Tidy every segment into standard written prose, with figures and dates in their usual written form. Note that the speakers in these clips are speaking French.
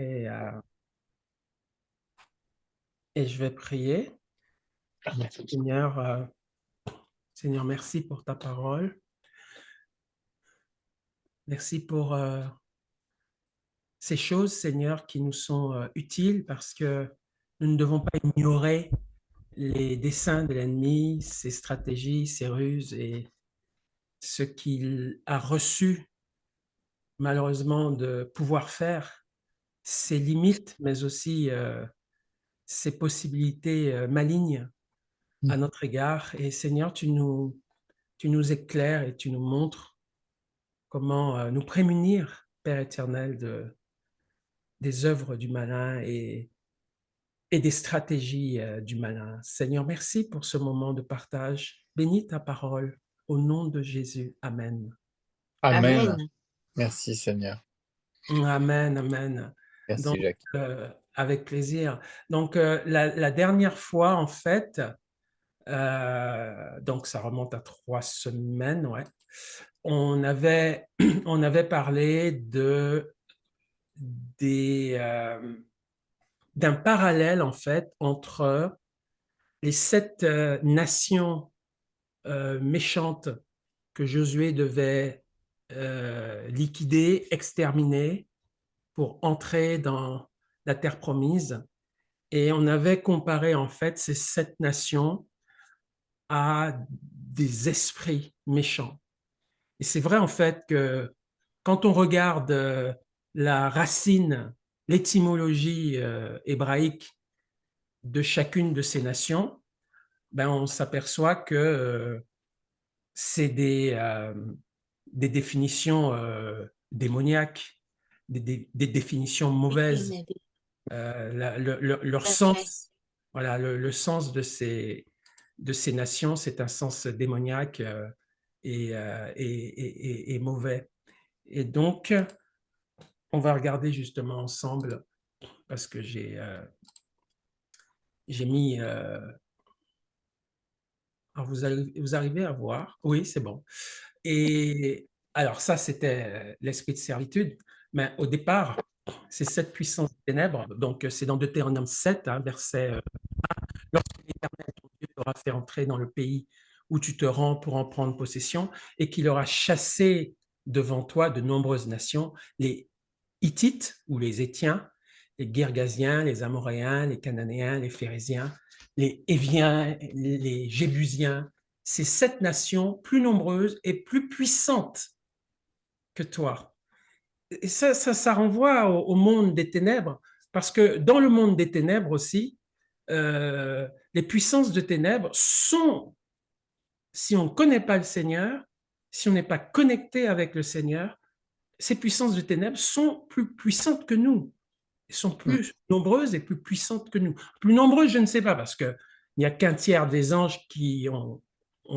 et, euh, et je vais prier. Seigneur, Seigneur, merci pour ta parole. Merci pour ces choses, Seigneur, qui nous sont utiles parce que nous ne devons pas ignorer les desseins de l'ennemi, ses stratégies, ses ruses et ce qu'il a reçu malheureusement de pouvoir faire, ses limites, mais aussi ses possibilités malignes à notre égard. Et Seigneur, tu nous éclaires et tu nous montres comment nous prémunir, Père éternel, des œuvres du malin et des stratégies du malin. Seigneur, merci pour ce moment de partage. Bénis ta parole au nom de Jésus. Amen. Amen. Amen. Merci Seigneur. Amen, amen. Donc, Merci Jacques. avec plaisir. Donc, la dernière fois, en fait, donc ça remonte à 3 semaines, ouais, on avait, on avait parlé des, d'un parallèle, en fait, entre les 7 nations méchantes que Josué devait liquider, exterminer pour entrer dans la terre promise. Et on avait comparé en fait ces 7 nations à des esprits méchants. Et c'est vrai en fait que quand on regarde la racine, l'étymologie hébraïque de chacune de ces nations, ben on s'aperçoit que c'est des définitions démoniaques, des définitions mauvaises. Leur sens, voilà, le sens de ces nations, c'est un sens démoniaque et mauvais. Et donc, on va regarder justement ensemble, parce que j'ai mis... alors vous arrivez à voir? Oui, c'est bon. Et alors ça, c'était l'esprit de servitude. Mais au départ, c'est cette puissance des ténèbres. Donc, c'est dans Deutéronome 7, hein, verset lorsque l'Éternel, ton Dieu, t'aura fait entrer dans le pays où tu te rends pour en prendre possession, et qu'il aura chassé devant toi de nombreuses nations, les Hittites ou les Étiens, les Girgasiens, les Amoréens, les Cananéens, les Phérésiens, les Éviens, les Jébusiens, ces 7 nations plus nombreuses et plus puissantes que toi. Et ça renvoie au monde des ténèbres, parce que dans le monde des ténèbres aussi, les puissances de ténèbres sont, si on ne connaît pas le Seigneur, si on n'est pas connecté avec le Seigneur, ces puissances de ténèbres sont plus puissantes que nous. Elles sont plus nombreuses et plus puissantes que nous. Plus nombreuses, je ne sais pas, parce qu'il n'y a qu'un tiers des anges qui ont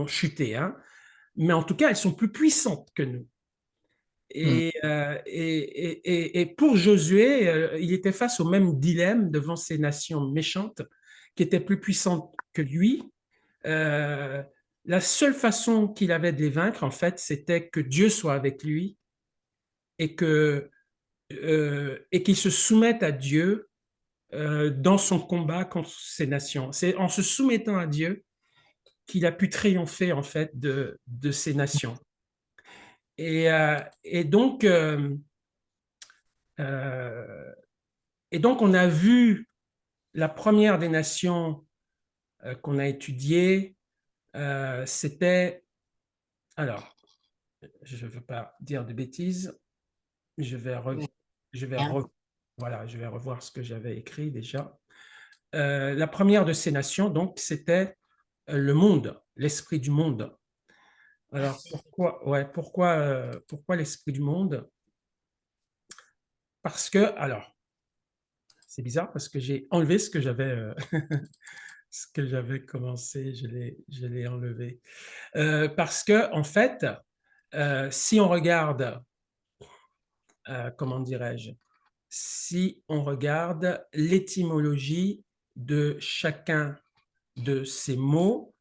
chuté, hein. Mais en tout cas, elles sont plus puissantes que nous. Et pour Josué, il était face au même dilemme devant ces nations méchantes qui étaient plus puissantes que lui. Euh, la seule façon qu'il avait de les vaincre, en fait, c'était que Dieu soit avec lui et et qu'il se soumette à Dieu dans son combat contre ces nations. C'est en se soumettant à Dieu qu'il a pu triompher, en fait, de ces nations. Et donc, euh, et donc, on a vu la première des nations qu'on a étudiée, c'était, alors, je ne veux pas dire de bêtises, je vais, je vais, voilà, je vais revoir ce que j'avais écrit déjà. La première de ces nations, donc, c'était le monde, l'esprit du monde. Alors, pourquoi l'esprit du monde? Parce que, alors, c'est bizarre parce que j'ai enlevé ce que j'avais commencé, je l'ai enlevé. Parce que, en fait, si on regarde, comment dirais-je, si on regarde l'étymologie de chacun de ces mots,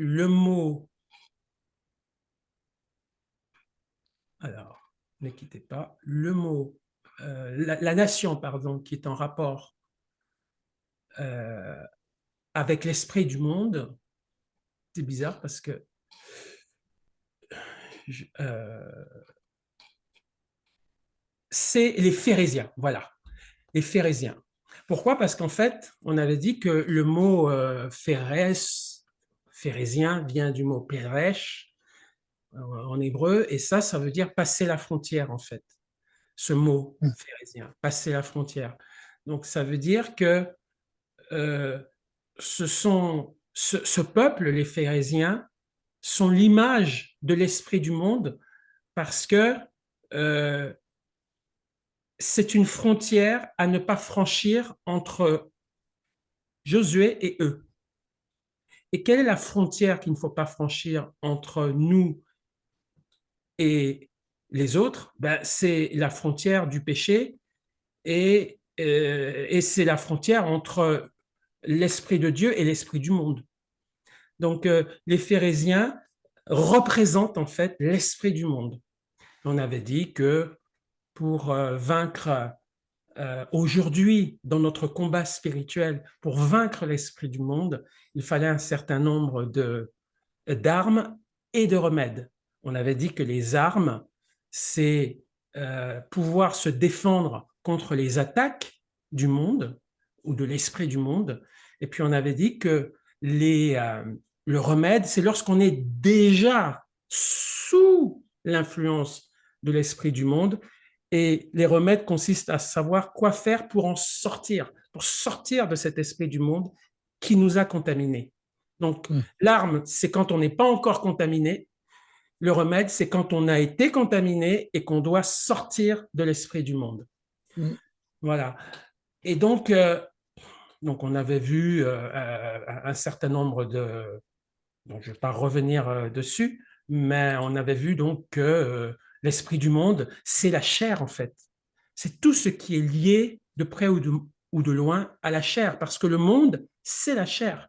le mot, alors, ne quittez pas, le mot, la nation, pardon, qui est en rapport euh, avec l'esprit du monde, c'est bizarre parce que je, c'est les Phérésiens, voilà, les Phérésiens. Pourquoi? Parce qu'en fait, on avait dit que le mot phérésien vient du mot péresh en hébreu, et ça veut dire passer la frontière en fait, ce mot Mm. phérésien, passer la frontière. Donc ça veut dire que euh, ce peuple, les Phérésiens, sont l'image de l'esprit du monde parce que euh, c'est une frontière à ne pas franchir entre Josué et eux. Et quelle est la frontière qu'il ne faut pas franchir entre nous et les autres? Ben, c'est la frontière du péché et c'est la frontière entre l'esprit de Dieu et l'esprit du monde. Donc, les Phérésiens représentent en fait l'esprit du monde. On avait dit que pour vaincre aujourd'hui, dans notre combat spirituel, pour vaincre l'esprit du monde, il fallait un certain nombre d'armes et de remèdes. On avait dit que les armes, c'est pouvoir se défendre contre les attaques du monde ou de l'esprit du monde. Et puis on avait dit que le remède, c'est lorsqu'on est déjà sous l'influence de l'esprit du monde. Et les remèdes consistent à savoir quoi faire pour sortir de cet esprit du monde qui nous a contaminés. Donc, Mm. l'arme, c'est quand on n'est pas encore contaminé. Le remède, c'est quand on a été contaminé et qu'on doit sortir de l'esprit du monde. Mm. Voilà. Et donc on avait vu un certain nombre de... Donc, je ne vais pas revenir dessus, mais on avait vu donc que l'esprit du monde, c'est la chair en fait. C'est tout ce qui est lié de près ou de loin à la chair, parce que le monde, c'est la chair.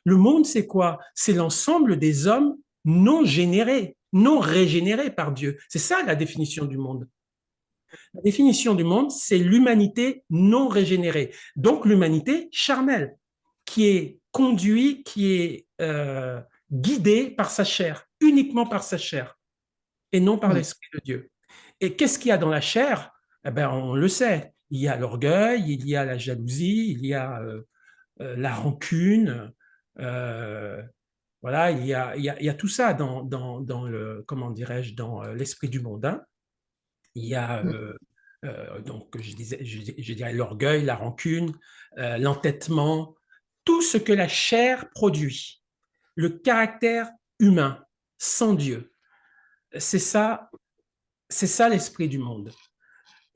Le monde, c'est quoi? C'est l'ensemble des hommes non générés, non régénérés par Dieu. C'est ça la définition du monde. La définition du monde, c'est l'humanité non régénérée. Donc l'humanité charnelle, qui est conduite, qui est guidée par sa chair, uniquement par sa chair, et non par Mm. l'Esprit de Dieu. Et qu'est-ce qu'il y a dans la chair? Eh ben, on le sait. Il y a l'orgueil, il y a la jalousie, il y a la rancune, euh, voilà, il y a tout ça dans le, comment dirais-je, dans l'esprit du monde. Hein. Il y a Mm. donc, je dirais l'orgueil, la rancune, l'entêtement, tout ce que la chair produit, le caractère humain sans Dieu. C'est ça, c'est ça l'esprit du monde.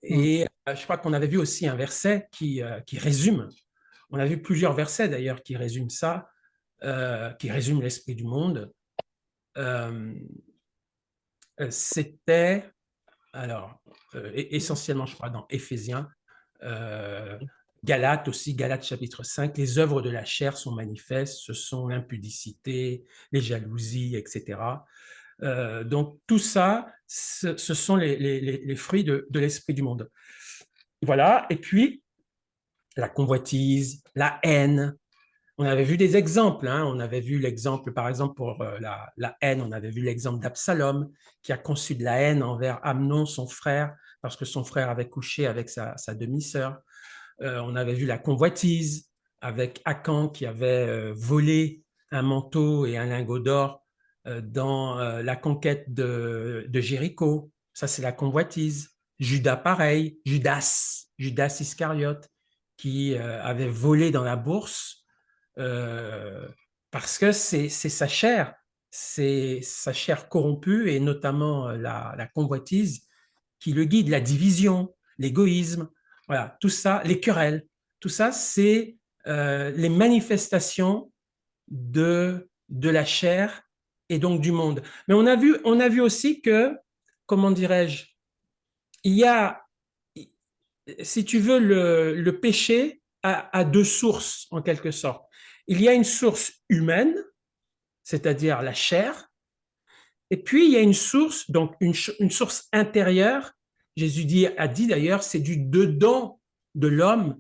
Mm. Et je crois qu'on avait vu aussi un verset qui résume. On a vu plusieurs versets d'ailleurs qui résument ça, qui résument l'esprit du monde. Euh, C'était, alors, essentiellement, je crois, dans Éphésiens, euh, Galates aussi, Galates chapitre 5, les œuvres de la chair sont manifestes, ce sont l'impudicité, les jalousies, etc. Donc tout ça, ce sont les fruits de l'esprit du monde. Voilà, et puis la convoitise, la haine. On avait vu des exemples, hein. On avait vu l'exemple, par exemple, pour la haine, on avait vu l'exemple d'Absalom, qui a conçu de la haine envers Amnon, son frère, parce que son frère avait couché avec sa demi-sœur. On avait vu la convoitise avec Akan qui avait volé un manteau et un lingot d'or dans la conquête de Jéricho. Ça, c'est la convoitise. Judas, pareil. Judas Iscariote, qui avait volé dans la bourse euh, parce que c'est sa chair corrompue et notamment la convoitise qui le guide, la division, l'égoïsme, voilà, tout ça, les querelles, tout ça, c'est les manifestations de la chair et donc du monde. Mais on a vu aussi que, comment dirais-je, il y a, si tu veux, le péché a deux sources en quelque sorte. Il y a une source humaine, c'est-à-dire la chair, Et puis, il y a une source, donc une source intérieure. Jésus a dit d'ailleurs, c'est du dedans de l'homme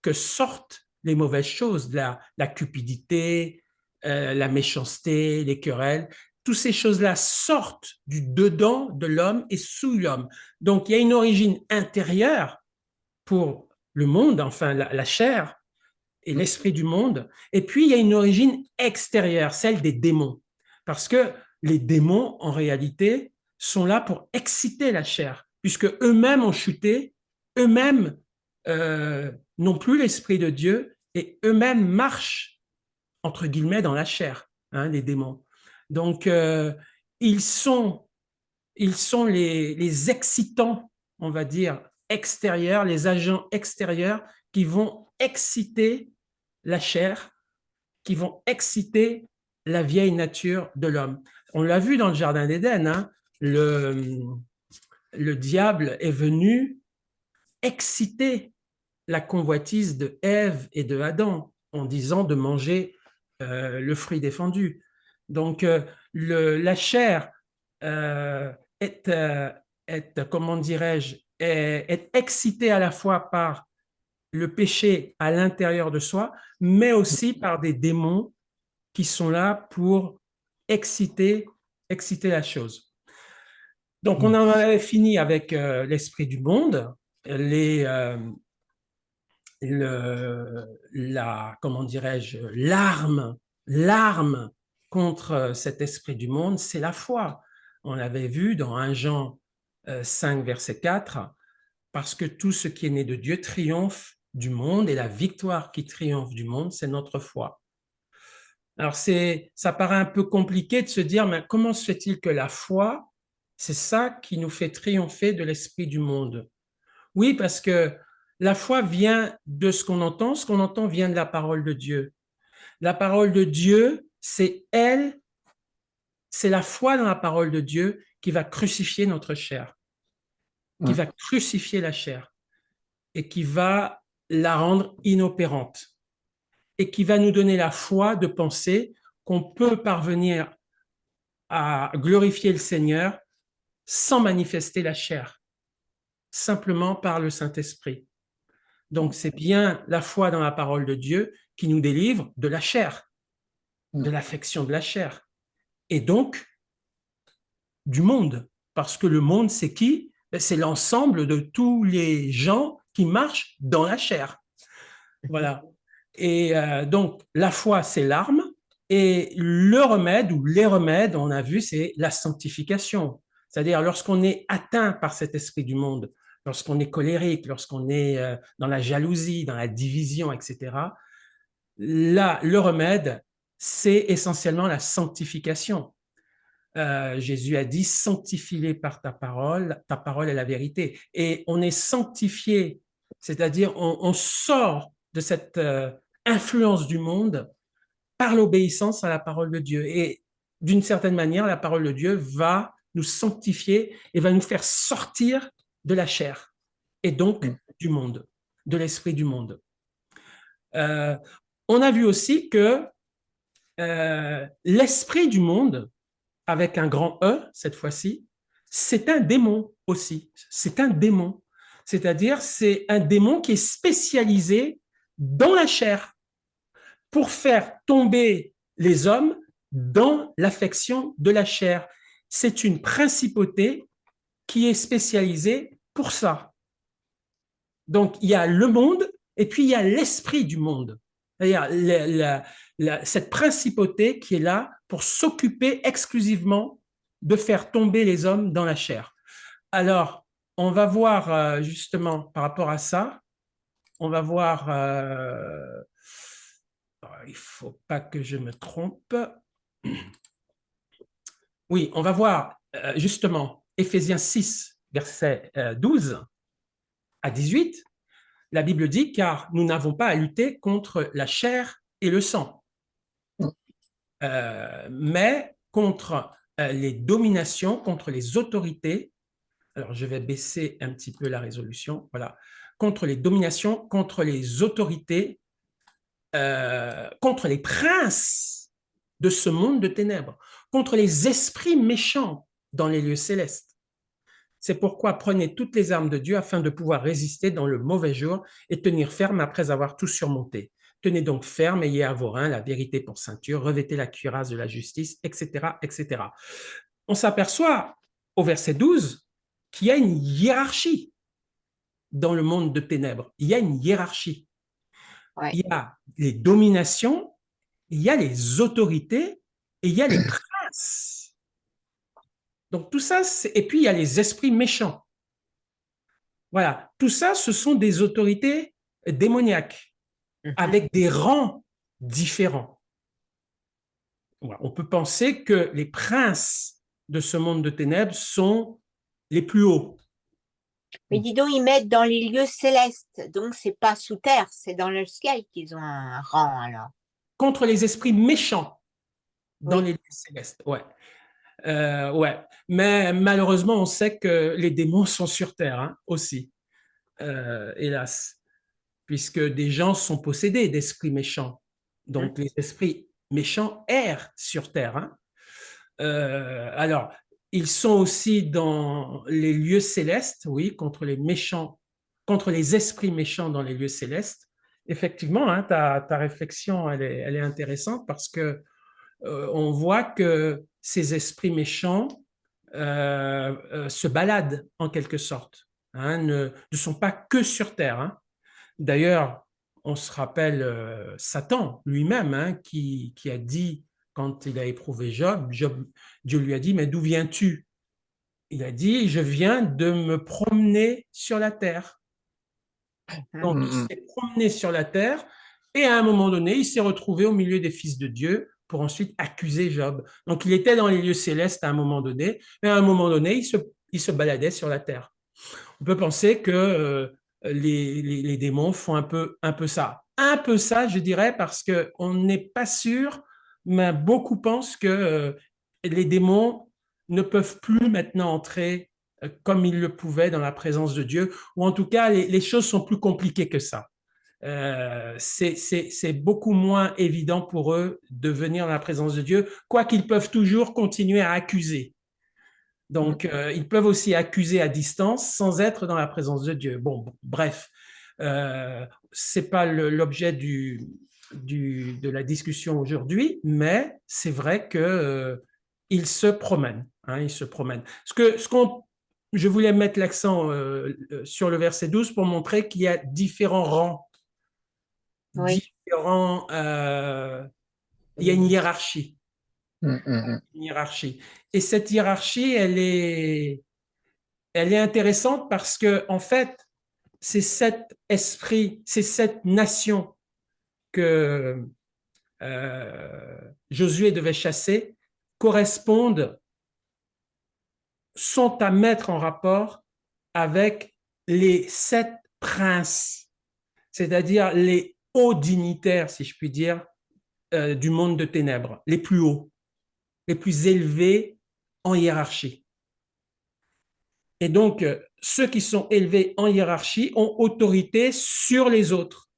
que sortent les mauvaises choses, la cupidité, la méchanceté, les querelles. Toutes ces choses-là sortent du dedans de l'homme et sous l'homme. Donc, il y a une origine intérieure pour le monde, enfin la chair et l'esprit du monde. Et puis, il y a une origine extérieure, celle des démons. Parce que les démons, en réalité, sont là pour exciter la chair, puisque eux-mêmes ont chuté, eux-mêmes n'ont plus l'esprit de Dieu et eux-mêmes marchent, entre guillemets, dans la chair, hein, les démons. Donc, ils sont, ils sont les excitants, on va dire, extérieurs, les agents extérieurs qui vont exciter la chair, qui vont exciter la vieille nature de l'homme. On l'a vu dans le Jardin d'Éden, hein, le diable est venu exciter la convoitise de Ève et de Adam en disant de manger le fruit défendu. Donc, la chair est, comment dirais-je, est excitée à la fois par le péché à l'intérieur de soi, mais aussi par des démons qui sont là pour exciter, exciter la chose. Donc, on en avait fini avec l'esprit du monde, comment dirais-je, l'arme contre cet esprit du monde, c'est la foi. On l'avait vu dans 1 Jean 5, verset 4, parce que tout ce qui est né de Dieu triomphe du monde et la victoire qui triomphe du monde, c'est notre foi. Alors, ça paraît un peu compliqué de se dire, mais comment se fait-il que la foi, c'est ça qui nous fait triompher de l'esprit du monde? Oui, parce que la foi vient de ce qu'on entend vient de la parole de Dieu. La parole de Dieu, c'est la foi dans la parole de Dieu qui va crucifier notre chair, qui va crucifier la chair et qui va la rendre inopérante et qui va nous donner la foi de penser qu'on peut parvenir à glorifier le Seigneur sans manifester la chair, simplement par le Saint-Esprit. Donc, c'est bien la foi dans la parole de Dieu qui nous délivre de la chair, de l'affection de la chair, et donc du monde. Parce que le monde, c'est qui? C'est l'ensemble de tous les gens qui marchent dans la chair. Voilà. Et donc, la foi, c'est l'arme, et le remède, ou les remèdes, on a vu, c'est la sanctification. C'est-à-dire, lorsqu'on est atteint par cet esprit du monde, lorsqu'on est colérique, lorsqu'on est dans la jalousie, dans la division, etc., là, le remède, c'est essentiellement la sanctification. Jésus a dit, sanctifie-les par ta parole est la vérité. Et on est sanctifié, c'est-à-dire on sort de cette influence du monde par l'obéissance à la parole de Dieu. Et d'une certaine manière, la parole de Dieu va nous sanctifier et va nous faire sortir de la chair et donc du monde, de l'esprit du monde. On a vu aussi que l'esprit du monde, avec un grand E cette fois-ci, c'est un démon aussi. C'est un démon. C'est-à-dire, c'est un démon qui est spécialisé dans la chair pour faire tomber les hommes dans l'affection de la chair. C'est une principauté qui est spécialisée pour ça. Donc, il y a le monde et puis il y a l'esprit du monde. C'est-à-dire cette principauté qui est là pour s'occuper exclusivement de faire tomber les hommes dans la chair. Alors, on va voir justement par rapport à ça, on va voir, il ne faut pas que je me trompe. Oui, on va voir justement Éphésiens 6, versets 12 à 18. La Bible dit, car nous n'avons pas à lutter contre la chair et le sang, mais contre les dominations, contre les autorités. Alors, je vais baisser un petit peu la résolution. Voilà. Contre les dominations, contre les autorités, contre les princes de ce monde de ténèbres, contre les esprits méchants dans les lieux célestes. C'est pourquoi prenez toutes les armes de Dieu afin de pouvoir résister dans le mauvais jour et tenir ferme après avoir tout surmonté. Tenez donc ferme, ayez à vos reins la vérité pour ceinture, revêtez la cuirasse de la justice, etc., etc. On s'aperçoit au verset 12 qu'il y a une hiérarchie dans le monde de ténèbres. Il y a une hiérarchie. Ouais. Il y a les dominations, il y a les autorités et il y a les princes. Donc tout ça, et puis il y a les esprits méchants. Voilà, tout ça, ce sont des autorités démoniaques avec des rangs différents. Voilà. On peut penser que les princes de ce monde de ténèbres sont les plus hauts. Mais dis donc, ils mettent dans les lieux célestes, donc c'est pas sous terre, c'est dans le ciel qu'ils ont un rang alors. Contre les esprits méchants dans Oui. les lieux célestes, ouais. Ouais. Mais malheureusement, on sait que les démons sont sur terre hein, aussi, hélas, puisque des gens sont possédés d'esprits méchants. Donc les esprits méchants errent sur terre. Hein. Alors, ils sont aussi dans les lieux célestes, oui, contre les méchants, contre les esprits méchants dans les lieux célestes. Effectivement, hein, ta réflexion, elle est intéressante parce que on voit que ces esprits méchants se baladent en quelque sorte, hein, ne sont pas que sur terre. Hein. D'ailleurs, on se rappelle Satan lui-même hein, qui a dit, quand il a éprouvé Job, Dieu lui a dit, mais d'où viens-tu? Il a dit, je viens de me promener sur la terre. Donc, il s'est promené sur la terre et à un moment donné, il s'est retrouvé au milieu des fils de Dieu pour ensuite accuser Job. Donc, il était dans les lieux célestes à un moment donné, mais à un moment donné, il se baladait sur la terre. On peut penser que les démons font un peu ça. Un peu ça, je dirais, parce qu'on n'est pas sûr, mais beaucoup pensent que les démons ne peuvent plus maintenant entrer comme ils le pouvaient dans la présence de Dieu, ou en tout cas, les choses sont plus compliquées que ça. C'est beaucoup moins évident pour eux de venir dans la présence de Dieu, quoiqu'ils peuvent toujours continuer à accuser. Donc, ils peuvent aussi accuser à distance sans être dans la présence de Dieu. Bon, bref, c'est pas l'objet de la discussion aujourd'hui, mais c'est vrai que ils se promènent. Hein, ils se promènent. Je voulais mettre l'accent sur le verset 12 pour montrer qu'il y a différents rangs, Oui. il y a une hiérarchie. Mmh. Une hiérarchie. Et cette hiérarchie, elle est intéressante parce que, en fait, c'est cet esprit, c'est cette nation que Josué devait chasser, sont à mettre en rapport avec les 7 princes, c'est-à-dire les hauts dignitaires, si je puis dire, du monde de ténèbres, les plus hauts, les plus élevés en hiérarchie. Et donc, ceux qui sont élevés en hiérarchie ont autorité sur les autres,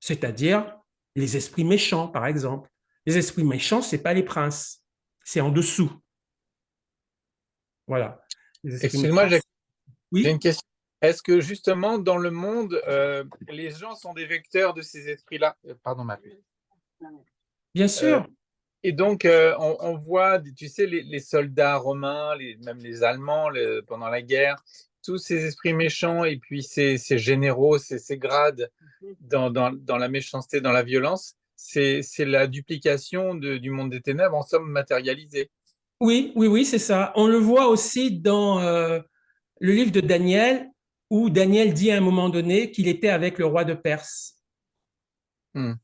c'est-à-dire les esprits méchants, par exemple. Les esprits méchants, ce n'est pas les princes, c'est en dessous. Voilà. Excuse-moi, j'ai une Oui, question. Est-ce que justement, dans le monde, les gens sont des vecteurs de ces esprits-là? Pardon, ma fille. bien sûr. Et donc, on voit, tu sais, les soldats romains, même les Allemands pendant la guerre, tous ces esprits méchants et puis ces généraux, ces grades dans la méchanceté, dans la violence, c'est la duplication du monde des ténèbres, en somme matérialisée. Oui, oui, oui, c'est ça. On le voit aussi dans le livre de Daniel, où Daniel dit à un moment donné qu'il était avec le roi de Perse. Hmm.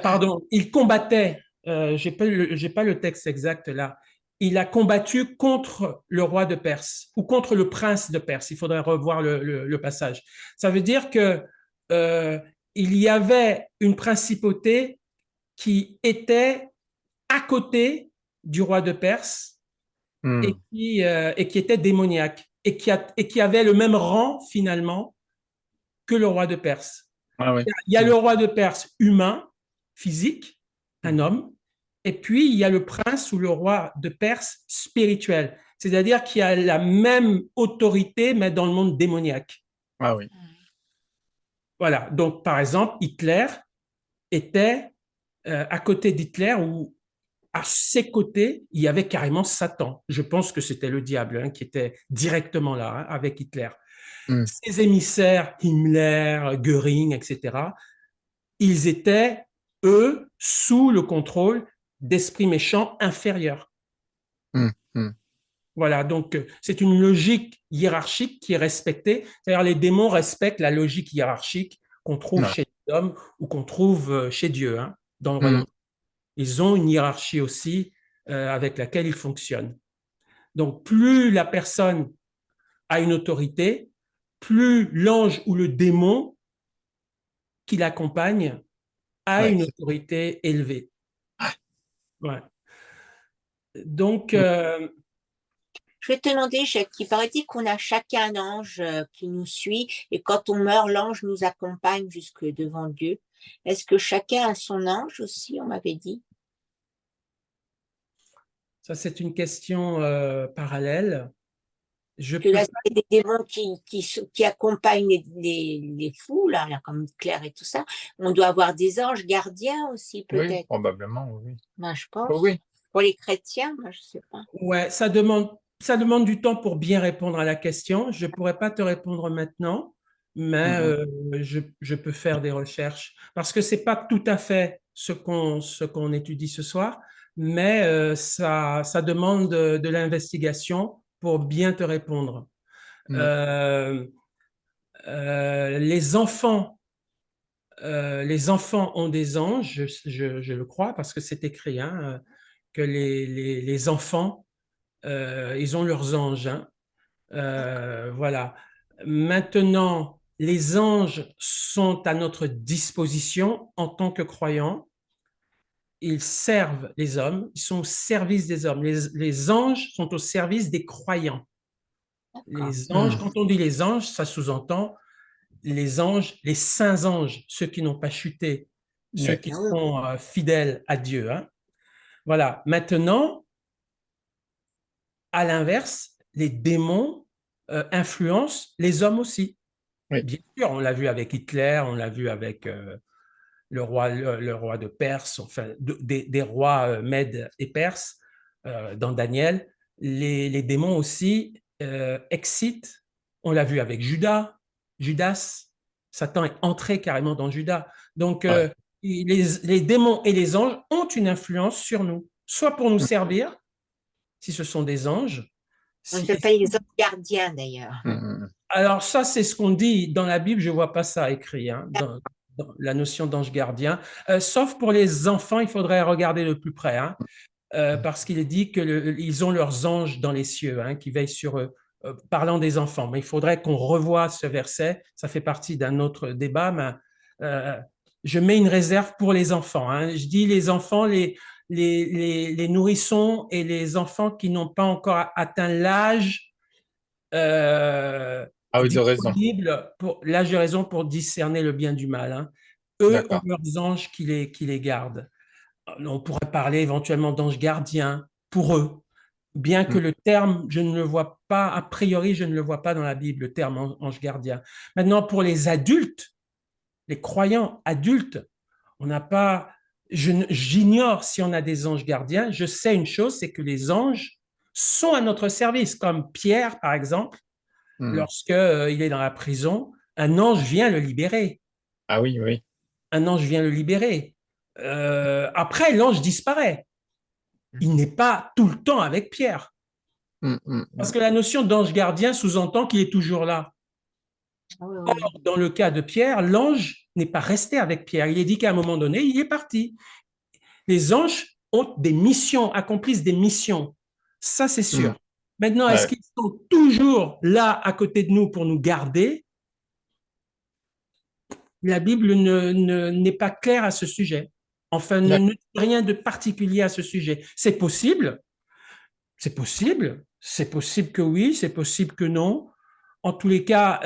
Pardon, il combattait, j'ai pas le texte exact là, il a combattu contre le roi de Perse ou contre le prince de Perse. Il faudrait revoir le passage. Ça veut dire que il y avait une principauté qui était à côté du roi de Perse Hmm. et qui était démoniaque et qui avait le même rang finalement que le roi de Perse. Ah oui. Il y a le roi de Perse humain, physique, un homme, Et puis, il y a le prince ou le roi de Perse spirituel, c'est-à-dire qui a la même autorité, mais dans le monde démoniaque. Ah oui. Voilà. Donc, par exemple, Hitler était à côté d'Hitler ou à ses côtés, il y avait carrément Satan. Je pense que c'était le diable hein, qui était directement là hein, avec Hitler. Mm. Ses émissaires, Himmler, Göring, etc., ils étaient, eux, sous le contrôle d'esprits méchants inférieurs. Mm. Mm. Voilà, donc c'est une logique hiérarchique qui est respectée. C'est-à-dire les démons respectent la logique hiérarchique qu'on trouve Ouais. chez les hommes ou qu'on trouve chez Dieu, hein, dans le Mm. royaume. Ils ont une hiérarchie aussi avec laquelle ils fonctionnent. Donc plus la personne a une autorité, plus l'ange ou le démon qui l'accompagne a Ouais. une autorité élevée. Ouais. Donc, Mm. Je vais te demander, Jacques, il paraît-il qu'on a chacun un ange qui nous suit et quand on meurt, l'ange nous accompagne jusque devant Dieu. Est-ce que chacun a son ange aussi, on m'avait dit? ça, c'est une question parallèle. Je Que peux là, pas. c'est des démons qui accompagnent les fous, là, comme Claire et tout ça. On doit avoir des anges gardiens aussi, Oui, peut-être. probablement, oui. Moi, je Oui, pense. oui. Pour les chrétiens, moi, je sais pas. Ouais, ça demande du temps pour bien répondre à la question. Je pourrais pas te répondre maintenant, mais Mm. je peux faire des recherches parce que c'est pas tout à fait ce qu'on étudie ce soir, mais ça demande de l'investigation pour bien te répondre. Mm. Euh, les enfants les enfants ont des anges, je le crois, parce que c'est écrit, hein, que les enfants, ils ont leurs anges. Hein. Voilà. Maintenant, les anges sont à notre disposition en tant que croyants. Ils servent les hommes, ils sont au service des hommes. Les anges sont au service des croyants. D'accord. Les anges, Mm. quand on dit les anges, ça sous-entend les anges, les saints anges, ceux qui n'ont pas chuté, ceux Oui. qui Ah oui. sont fidèles à Dieu. Hein. Voilà. Maintenant, à l'inverse, les démons influencent les hommes aussi. Oui. Bien sûr, on l'a vu avec Hitler, on l'a vu avec le roi de Perse, enfin des rois Mèdes et Perses dans Daniel. Les démons aussi excitent. On l'a vu avec Judas. Satan est entré carrément dans Judas. Donc, Ouais. les démons et les anges ont une influence sur nous, soit pour nous Mm. servir, si ce sont des anges. On les Si, appelle les anges gardiens, d'ailleurs. Mm. alors ça, c'est ce qu'on dit dans la Bible, je ne vois pas ça écrit, hein, dans la notion d'ange gardien. Sauf pour les enfants, il faudrait regarder de plus près, hein, parce qu'il est dit qu'ils ont leurs anges dans les cieux, hein, qui veillent sur eux, parlant des enfants. Mais il faudrait qu'on revoie ce verset, ça fait partie d'un autre débat, mais je mets une réserve pour les enfants. Hein. Je dis les enfants, les nourrissons et les enfants qui n'ont pas encore atteint l'âge Ah oui, de raison. disponible pour l'âge de raison pour discerner le bien du mal. Hein. Eux ont D'accord. leurs anges qui les gardent. On pourrait parler éventuellement d'anges gardiens pour eux, bien que Mm. le terme, je ne le vois pas, a priori, je ne le vois pas dans la Bible, le terme ange gardien. Maintenant, pour les adultes, les croyants adultes, on n'a pas, j'ignore si on a des anges gardiens. Je sais une chose, c'est que les anges sont à notre service, comme Pierre, par exemple, Mm. lorsque il est dans la prison, un ange vient le libérer. Ah oui, oui. Un ange vient le libérer. Après, l'ange disparaît. Il n'est pas tout le temps avec Pierre. Mm. Mm. Parce Mm. que la notion d'ange gardien sous-entend qu'il est toujours là. Ah oui, Or, oui. dans le cas de Pierre, l'ange n'est pas resté avec Pierre. Il est dit qu'à un moment donné, il est parti. Les anges ont des missions, accomplissent des missions. Ça, c'est Mm. sûr. Maintenant, est-ce Ouais. qu'ils sont toujours là à côté de nous pour nous garder? La Bible n'est pas claire à ce sujet. Enfin, ne dit rien de particulier à ce sujet. C'est possible que oui, c'est possible que non. En tous les cas,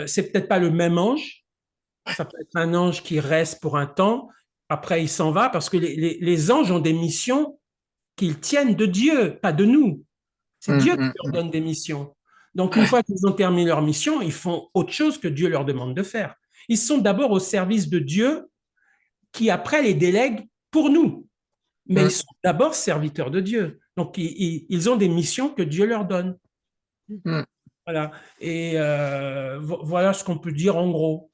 c'est peut-être pas le même ange. Ça peut être un ange qui reste pour un temps. Après, il s'en va parce que les anges ont des missions qu'ils tiennent de Dieu, pas de nous. C'est Dieu qui leur donne des missions. Donc, une fois qu'ils ont terminé leur mission, ils font autre chose que Dieu leur demande de faire. Ils sont d'abord au service de Dieu qui, après, les délègue pour nous. Mais ils sont d'abord serviteurs de Dieu. Donc, ils ont des missions que Dieu leur donne. Voilà. Et voilà ce qu'on peut dire en gros.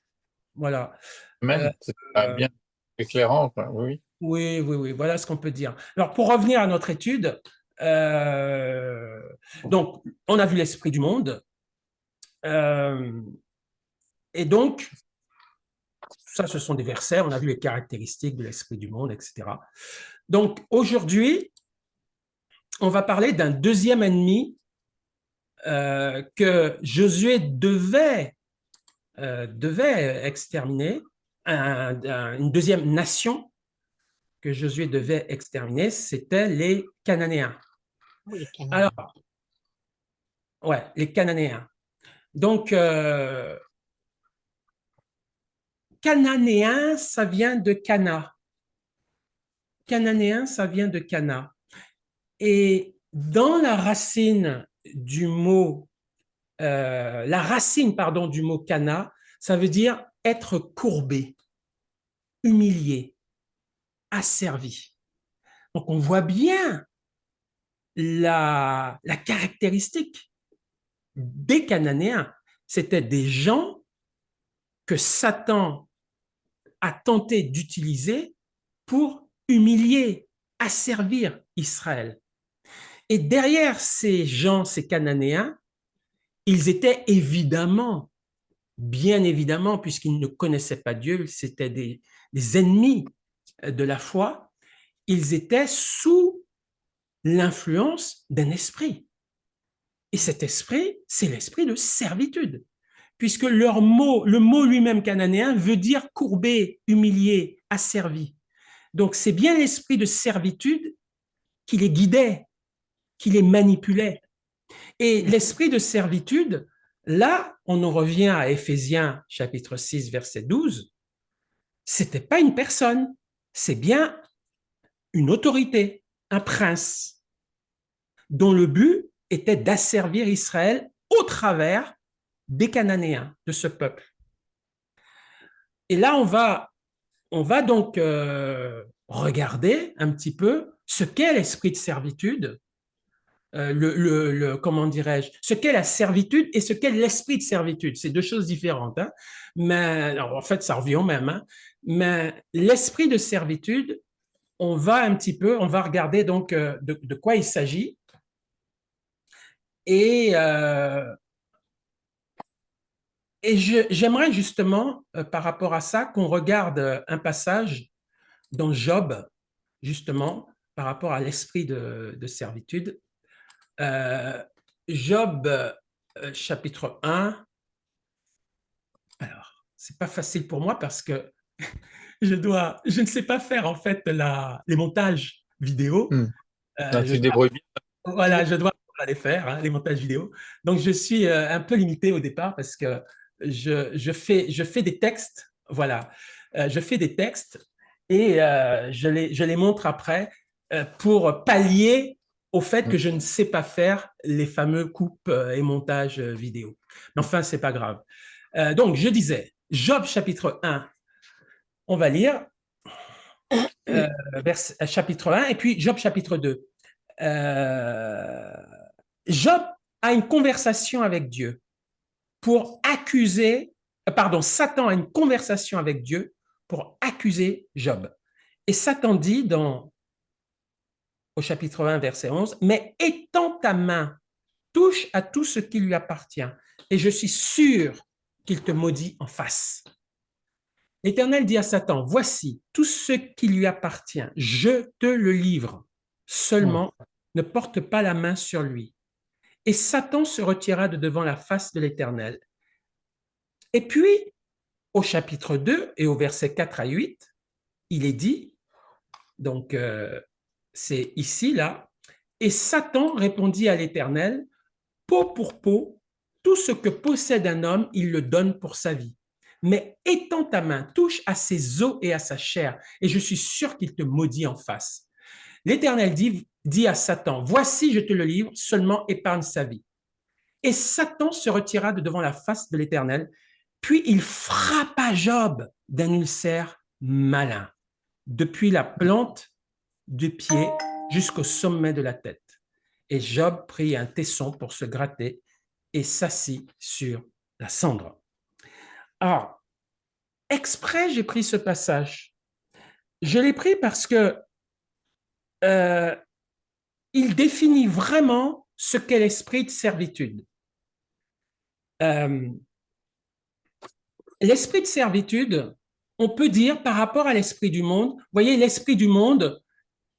Voilà. Même, c'est bien éclairant, quoi. Oui. Oui, oui, oui, voilà ce qu'on peut dire. Alors, pour revenir à notre étude, donc, on a vu l'esprit du monde. Et donc, ça, ce sont des versets, on a vu les caractéristiques de l'esprit du monde, etc. Donc, aujourd'hui, on va parler d'un deuxième ennemi que Josué devait exterminer, une deuxième nation que Josué devait exterminer, c'était les Cananéens. Oui, les Cananéens. Alors, ouais, les Cananéens. Donc, Cananéen, ça vient de Cana. Cananéen, ça vient de Cana. Et dans la racine du mot, du mot Cana, ça veut dire être courbé, humilié, asservi. Donc, on voit bien la caractéristique des Cananéens. C'était des gens que Satan a tenté d'utiliser pour humilier, asservir Israël. Et derrière ces gens, ces Cananéens, ils étaient évidemment, bien évidemment, puisqu'ils ne connaissaient pas Dieu, c'était des ennemis de la foi, ils étaient sous l'influence d'un esprit. Et cet esprit, c'est l'esprit de servitude, puisque le mot lui-même cananéen veut dire courbé, humilié, asservi. Donc c'est bien l'esprit de servitude qui les guidait, qui les manipulait. Et l'esprit de servitude, là, on en revient à Éphésiens chapitre 6, verset 12, c'était pas une personne, c'est bien une autorité, un prince, dont le but était d'asservir Israël au travers des Cananéens, de ce peuple. Et là, on va donc regarder un petit peu ce qu'est l'esprit de servitude, comment dirais-je, ce qu'est la servitude et ce qu'est l'esprit de servitude. C'est deux choses différentes, hein? Mais alors, en fait, ça revient au même. Hein? Mais l'esprit de servitude, on va regarder donc de quoi il s'agit. Et j'aimerais justement, par rapport à ça, qu'on regarde un passage dans Job, justement, par rapport à l'esprit de servitude. Job, chapitre 1. Alors, c'est pas facile pour moi parce que je ne sais pas faire en fait les montages vidéo. Tu débrouilles bien. Voilà, je dois les faire, hein, les montages vidéo. Donc, je suis un peu limité au départ parce que je fais des textes, voilà. Je fais des textes et je les montre après pour pallier au fait que je ne sais pas faire les fameux coupes et montages vidéo. Mais enfin, c'est pas grave. Donc, je disais, Job chapitre 1, on va lire chapitre 1 et puis Job chapitre 2. Job a une conversation avec Dieu pour accuser, Satan a une conversation avec Dieu pour accuser Job. Et Satan dit au chapitre 1, verset 11, « Mais étends ta main, touche à tout ce qui lui appartient, et je suis sûr qu'il te maudit en face. » L'Éternel dit à Satan, « Voici tout ce qui lui appartient, je te le livre. Seulement, ne porte pas la main sur lui. » Et Satan se retira de devant la face de l'Éternel. Et puis, au chapitre 2 et au verset 4 à 8, il est dit, donc c'est ici, là, « Et Satan répondit à l'Éternel, peau pour peau, tout ce que possède un homme, il le donne pour sa vie. mais étends ta main, touche à ses os et à sa chair, et je suis sûr qu'il te maudit en face. L'Éternel dit à Satan, voici, je te le livre, seulement épargne sa vie. Et Satan se retira de devant la face de l'Éternel, puis il frappa Job d'un ulcère malin, depuis la plante du pied jusqu'au sommet de la tête. Et Job prit un tesson pour se gratter et s'assit sur la cendre. Alors, exprès, j'ai pris ce passage. Je l'ai pris parce que il définit vraiment ce qu'est l'esprit de servitude. L'esprit de servitude, on peut dire par rapport à l'esprit du monde, vous voyez, l'esprit du monde,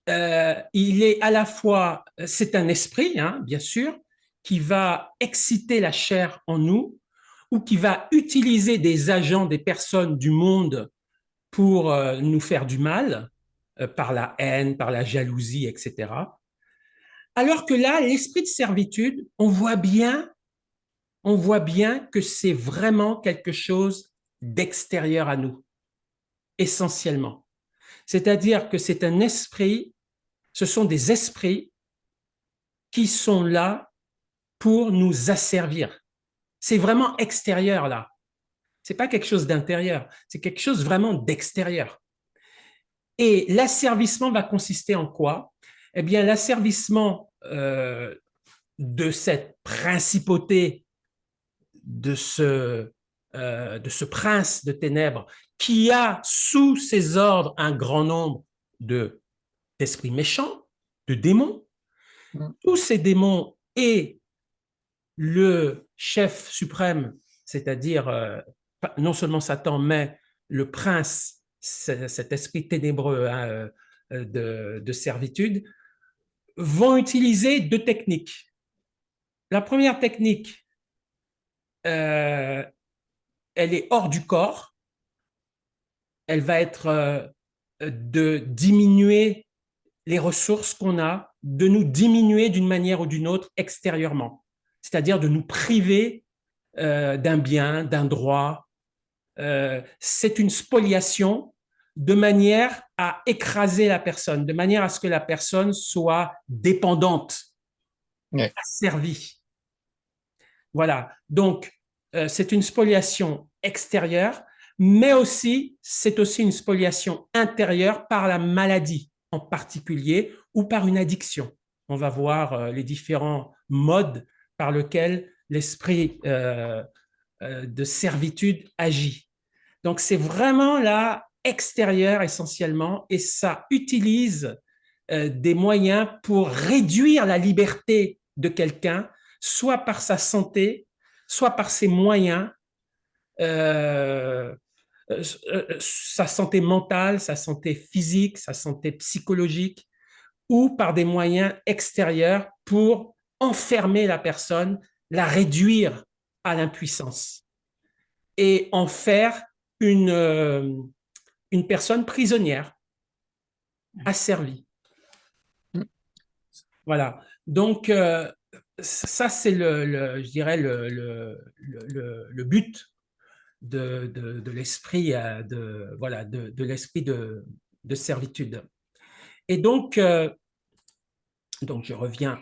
il est à la fois, c'est un esprit, hein, bien sûr, qui va exciter la chair en nous, ou qui va utiliser des agents, des personnes du monde pour nous faire du mal, par la haine, par la jalousie, etc. Alors que là, l'esprit de servitude, on voit bien que c'est vraiment quelque chose d'extérieur à nous, essentiellement. C'est-à-dire que c'est un esprit, ce sont des esprits qui sont là pour nous asservir. C'est vraiment extérieur là. C'est pas quelque chose d'intérieur, c'est quelque chose vraiment d'extérieur. Et l'asservissement va consister en quoi? Eh bien, l'asservissement de cette principauté, de ce prince de ténèbres qui a sous ses ordres un grand nombre d'esprits méchants, de démons. Tous ces démons et le chef suprême, c'est-à-dire non seulement Satan, mais le prince, cet esprit ténébreux hein, de servitude, vont utiliser deux techniques. La première technique, elle est hors du corps. Elle va être de diminuer les ressources qu'on a, de nous diminuer d'une manière ou d'une autre extérieurement, c'est-à-dire de nous priver d'un bien, d'un droit. C'est une spoliation de manière à écraser la personne, de manière à ce que la personne soit dépendante, asservie. Voilà, donc c'est une spoliation extérieure, mais aussi c'est aussi une spoliation intérieure par la maladie en particulier ou par une addiction. On va voir les différents modes par lesquels l'esprit de servitude agit. Donc c'est vraiment là extérieur essentiellement et ça utilise des moyens pour réduire la liberté de quelqu'un, soit par sa santé, soit par ses moyens, sa santé mentale, sa santé physique, sa santé psychologique, ou par des moyens extérieurs pour enfermer la personne, la réduire à l'impuissance et en faire une personne prisonnière, asservie. Voilà. Donc, ça, c'est je dirais, le but de l'esprit voilà, de l'esprit de servitude. Et donc je reviens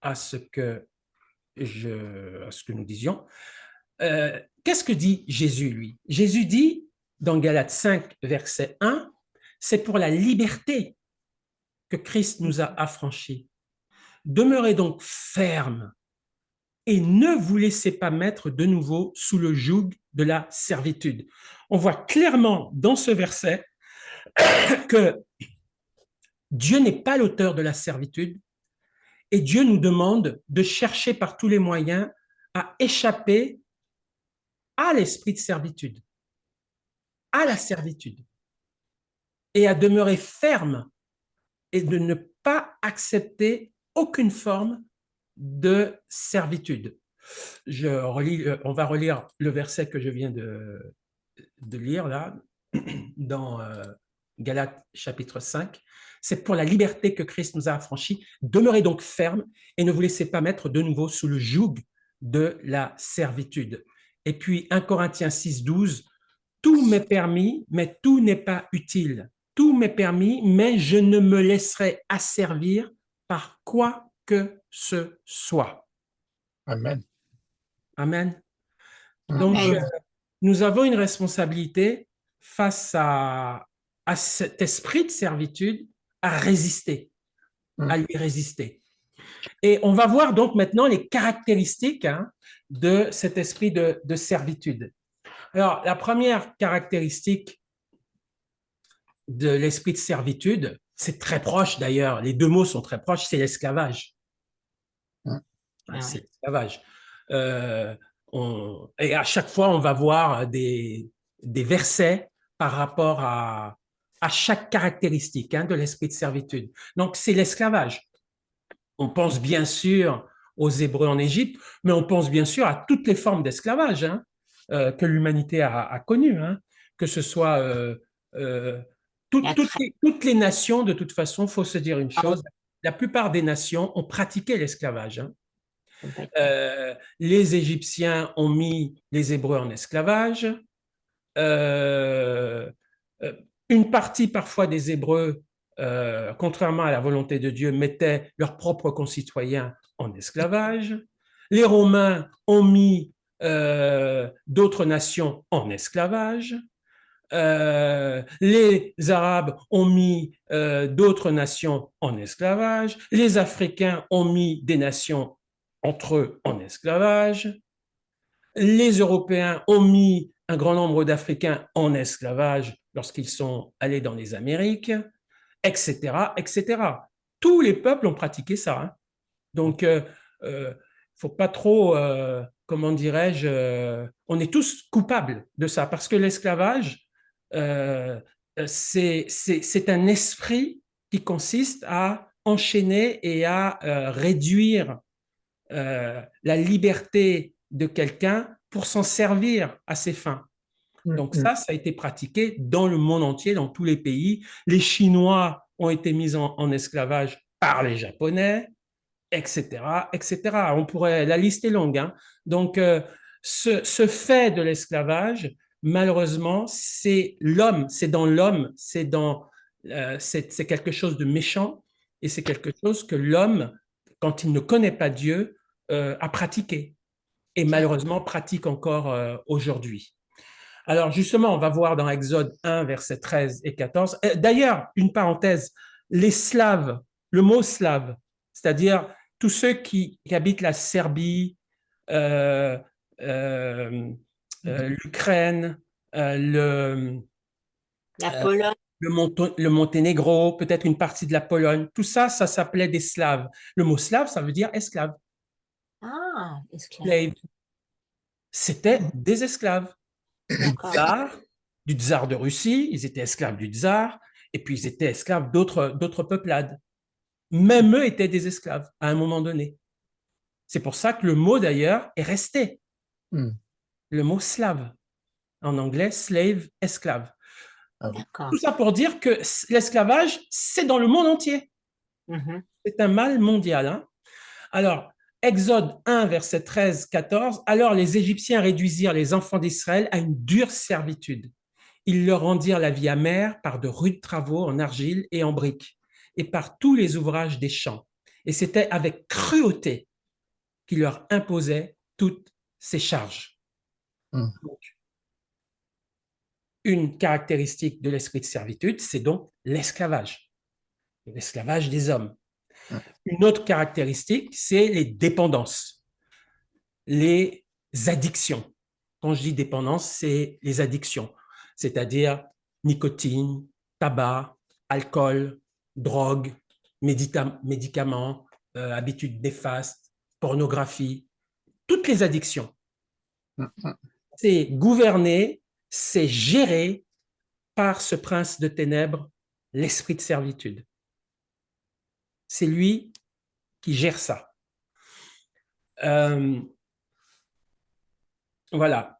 à ce que nous disions. Qu'est-ce que dit Jésus, lui? Jésus dit, dans Galates 5, verset 1, c'est pour la liberté que Christ nous a affranchis. Demeurez donc fermes et ne vous laissez pas mettre de nouveau sous le joug de la servitude. On voit clairement dans ce verset que Dieu n'est pas l'auteur de la servitude et Dieu nous demande de chercher par tous les moyens à échapper à l'esprit de servitude, à la servitude, et à demeurer ferme et de ne pas accepter aucune forme de servitude. On va relire le verset que je viens de lire là, dans Galates chapitre 5. C'est pour la liberté que Christ nous a affranchis. Demeurez donc fermes et ne vous laissez pas mettre de nouveau sous le joug de la servitude. Et puis 1 Corinthiens 6, 12, tout m'est permis, mais tout n'est pas utile. Tout m'est permis, mais je ne me laisserai asservir par quoi que ce soit. Amen. Amen. Donc, Amen. nous avons une responsabilité face à cet esprit de servitude à résister, à lui résister. Et on va voir donc maintenant les caractéristiques de cet esprit de servitude. Alors, la première caractéristique de l'esprit de servitude, c'est très proche d'ailleurs, les deux mots sont très proches, c'est l'esclavage. C'est l'esclavage. Et à chaque fois, on va voir des versets par rapport à chaque caractéristique de l'esprit de servitude. Donc, c'est l'esclavage. On pense bien sûr aux Hébreux en Égypte, mais on pense bien sûr à toutes les formes d'esclavage que l'humanité a connues, que ce soit toutes les nations, de toute façon, il faut se dire une chose, la plupart des nations ont pratiqué l'esclavage. Les Égyptiens ont mis les Hébreux en esclavage. Une partie parfois des Hébreux, contrairement à la volonté de Dieu, mettaient leurs propres concitoyens en esclavage. Les Romains ont mis d'autres nations en esclavage. Les Arabes ont mis d'autres nations en esclavage. Les Africains ont mis des nations entre eux en esclavage. Les Européens ont mis un grand nombre d'Africains en esclavage lorsqu'ils sont allés dans les Amériques, etc., etc. Tous les peuples ont pratiqué ça. Donc, faut pas trop, comment dirais-je, on est tous coupables de ça parce que l'esclavage, c'est un esprit qui consiste à enchaîner et à réduire la liberté de quelqu'un pour s'en servir à ses fins. Donc ça a été pratiqué dans le monde entier, dans tous les pays. Les Chinois ont été mis en esclavage par les Japonais, etc., etc. La liste est longue. Donc, ce fait de l'esclavage, malheureusement, c'est l'homme, c'est dans l'homme, c'est quelque chose de méchant et c'est quelque chose que l'homme, quand il ne connaît pas Dieu, a pratiqué et malheureusement pratique encore aujourd'hui. Alors justement, on va voir dans Exode 1, versets 13 et 14. D'ailleurs, une parenthèse, les Slaves, le mot slave, c'est-à-dire tous ceux qui habitent la Serbie, euh, euh, l'Ukraine, La Pologne. le Monténégro, peut-être une partie de la Pologne, tout ça, ça s'appelait des Slaves. Le mot slave, ça veut dire esclave. Ah, esclave. Slave. C'était des esclaves. Du tsar de Russie, ils étaient esclaves du tsar, et puis ils étaient esclaves d'autres peuplades. Même eux étaient des esclaves à un moment donné. C'est pour ça que le mot d'ailleurs est resté. Le mot slave. En anglais, slave, esclave. Tout ça pour dire que l'esclavage, c'est dans le monde entier. C'est un mal mondial. Alors, Exode 1, verset 13-14, alors les Égyptiens réduisirent les enfants d'Israël à une dure servitude. Ils leur rendirent la vie amère par de rudes travaux en argile et en briques, et par tous les ouvrages des champs. Et c'était avec cruauté qu'ils leur imposaient toutes ces charges. Donc, une caractéristique de l'esprit de servitude, c'est donc l'esclavage des hommes. Une autre caractéristique, c'est les dépendances, les addictions. Quand je dis dépendance, c'est les addictions, c'est-à-dire nicotine, tabac, alcool, drogue, médicaments, habitudes néfastes, pornographie, toutes les addictions. C'est gouverné, c'est géré par ce prince de ténèbres, l'esprit de servitude. C'est lui qui gère ça. Voilà.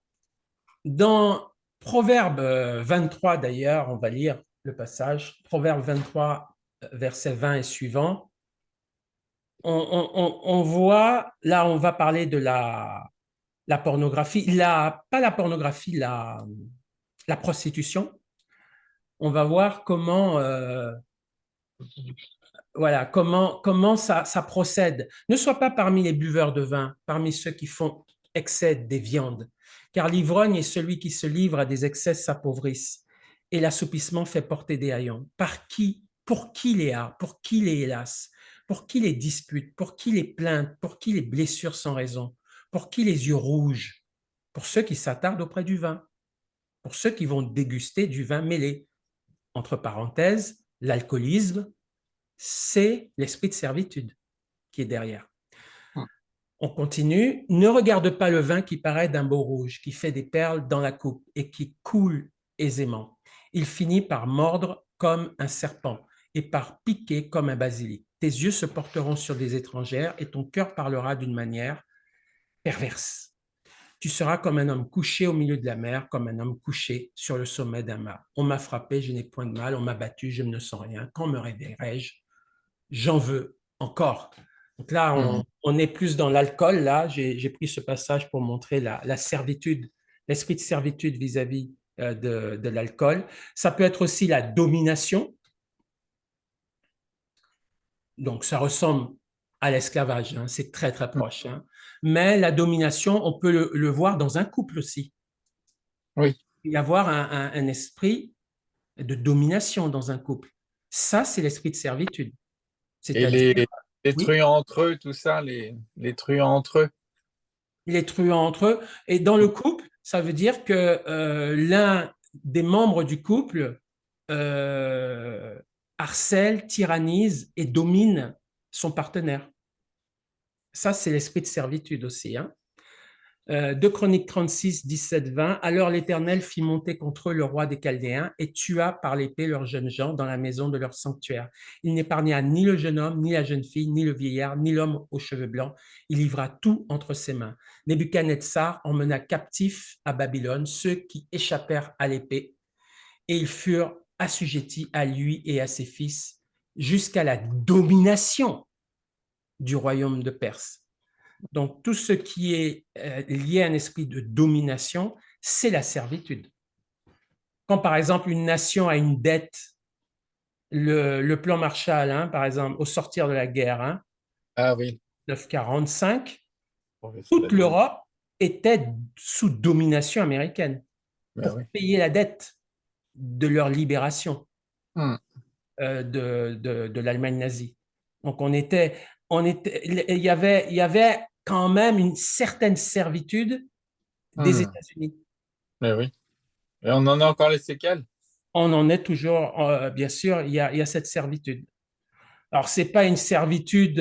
Dans Proverbe 23, d'ailleurs, on va lire le passage, Proverbe 23, verset 20 et suivant, on voit, là on va parler de la pornographie, pas la pornographie, la prostitution. On va voir comment, voilà, comment ça procède. Ne sois pas parmi les buveurs de vin, parmi ceux qui font excès des viandes, car l'ivrogne et celui qui se livre à des excès s'appauvrissent, et l'assoupissement fait porter des haillons. Par qui, pour qui Léa, pour qui les hélas, pour qui les disputes, pour qui les plaintes, pour qui les blessures sans raison, pour qui les yeux rouges, pour ceux qui s'attardent auprès du vin, pour ceux qui vont déguster du vin mêlé. Entre parenthèses, l'alcoolisme, c'est l'esprit de servitude qui est derrière. On continue. Ne regarde pas le vin qui paraît d'un beau rouge, qui fait des perles dans la coupe et qui coule aisément. Il finit par mordre comme un serpent et par piquer comme un basilic. Tes yeux se porteront sur des étrangères et ton cœur parlera d'une manière perverse. Tu seras comme un homme couché au milieu de la mer, comme un homme couché sur le sommet d'un mât. On m'a frappé, je n'ai point de mal, on m'a battu, je ne sens rien. Quand me réveillerai-je? J'en veux encore. Donc là, on est plus dans l'alcool. Là, j'ai pris ce passage pour montrer la servitude, l'esprit de servitude vis-à-vis de l'alcool. Ça peut être aussi la domination. Donc, ça ressemble à l'esclavage, hein, c'est très, très proche. Hein. Mais la domination, on peut le voir dans un couple aussi. Oui. Il y avoir un esprit de domination dans un couple. Ça, c'est l'esprit de servitude. Et C'est-à-dire, les oui, truands entre eux, tout ça, les truands entre eux. les truands entre eux. Et dans le couple, ça veut dire que l'un des membres du couple harcèle, tyrannise et domine son partenaire. Ça, c'est l'esprit de servitude aussi. Hein. 2 Chroniques 36, 17, 20. Alors l'Éternel fit monter contre eux le roi des Chaldéens et tua par l'épée leurs jeunes gens dans la maison de leur sanctuaire. Il n'épargna ni le jeune homme, ni la jeune fille, ni le vieillard, ni l'homme aux cheveux blancs. Il livra tout entre ses mains. Nebuchadnezzar emmena captifs à Babylone ceux qui échappèrent à l'épée et ils furent assujettis à lui et à ses fils jusqu'à la domination du royaume de Perse. Donc, tout ce qui est lié à un esprit de domination, c'est la servitude. Quand, par exemple, une nation a une dette, le plan Marshall, hein, par exemple, au sortir de la guerre, hein, Ah oui. 1945, toute l'Europe était sous domination américaine pour payer la dette de leur libération de l'Allemagne nazie. Donc, il y avait quand même une certaine servitude des États-Unis. Mais oui. Et on en a encore les séquelles. On en est toujours, bien sûr, il y a cette servitude. Alors, ce n'est pas une servitude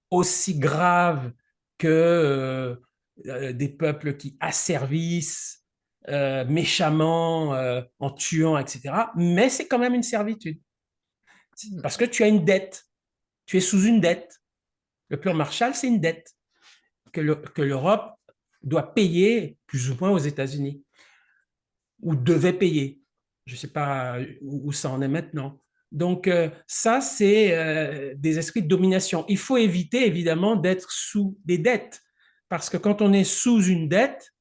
aussi grave que des peuples qui asservissent méchamment en tuant, etc. Mais c'est quand même une servitude. Parce que tu as une dette. Tu es sous une dette. Le plan Marshall, c'est une dette que l'Europe doit payer plus ou moins aux États-Unis, ou devait payer. Je ne sais pas où ça en est maintenant. Donc, ça, c'est des esprits de domination. Il faut éviter, évidemment, d'être sous des dettes, parce que quand on est sous une dette,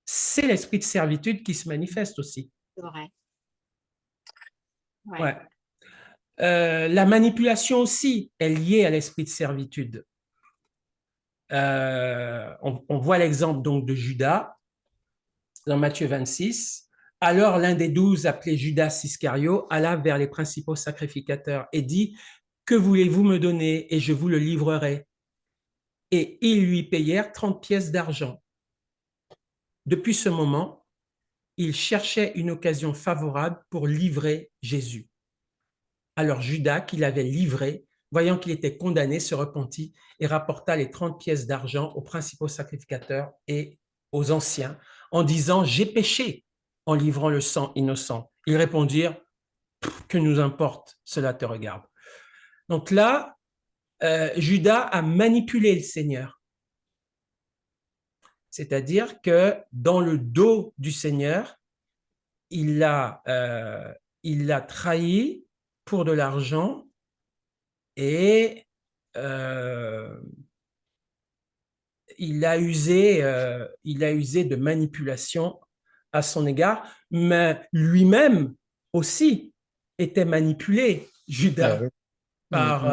c'est l'esprit de servitude qui se manifeste aussi. C'est vrai. Ouais. La manipulation aussi est liée à l'esprit de servitude. On voit l'exemple donc de Judas dans Matthieu 26. Alors l'un des 12, appelé Judas Iscario, alla vers les principaux sacrificateurs et dit: que voulez-vous me donner et je vous le livrerai? Et ils lui payèrent 30 pièces d'argent. Depuis ce moment, il cherchait une occasion favorable pour livrer Jésus. Alors Judas, qui l'avait livré, voyant qu'il était condamné, se repentit et rapporta les 30 pièces d'argent aux principaux sacrificateurs et aux anciens, en disant: j'ai péché en livrant le sang innocent. Ils répondirent: que nous importe, cela te regarde. Donc là, Judas a manipulé le Seigneur. C'est-à-dire que dans le dos du Seigneur, il l'a trahi pour de l'argent et il a usé de manipulation à son égard, mais lui-même aussi était manipulé, Ah Judas, oui. par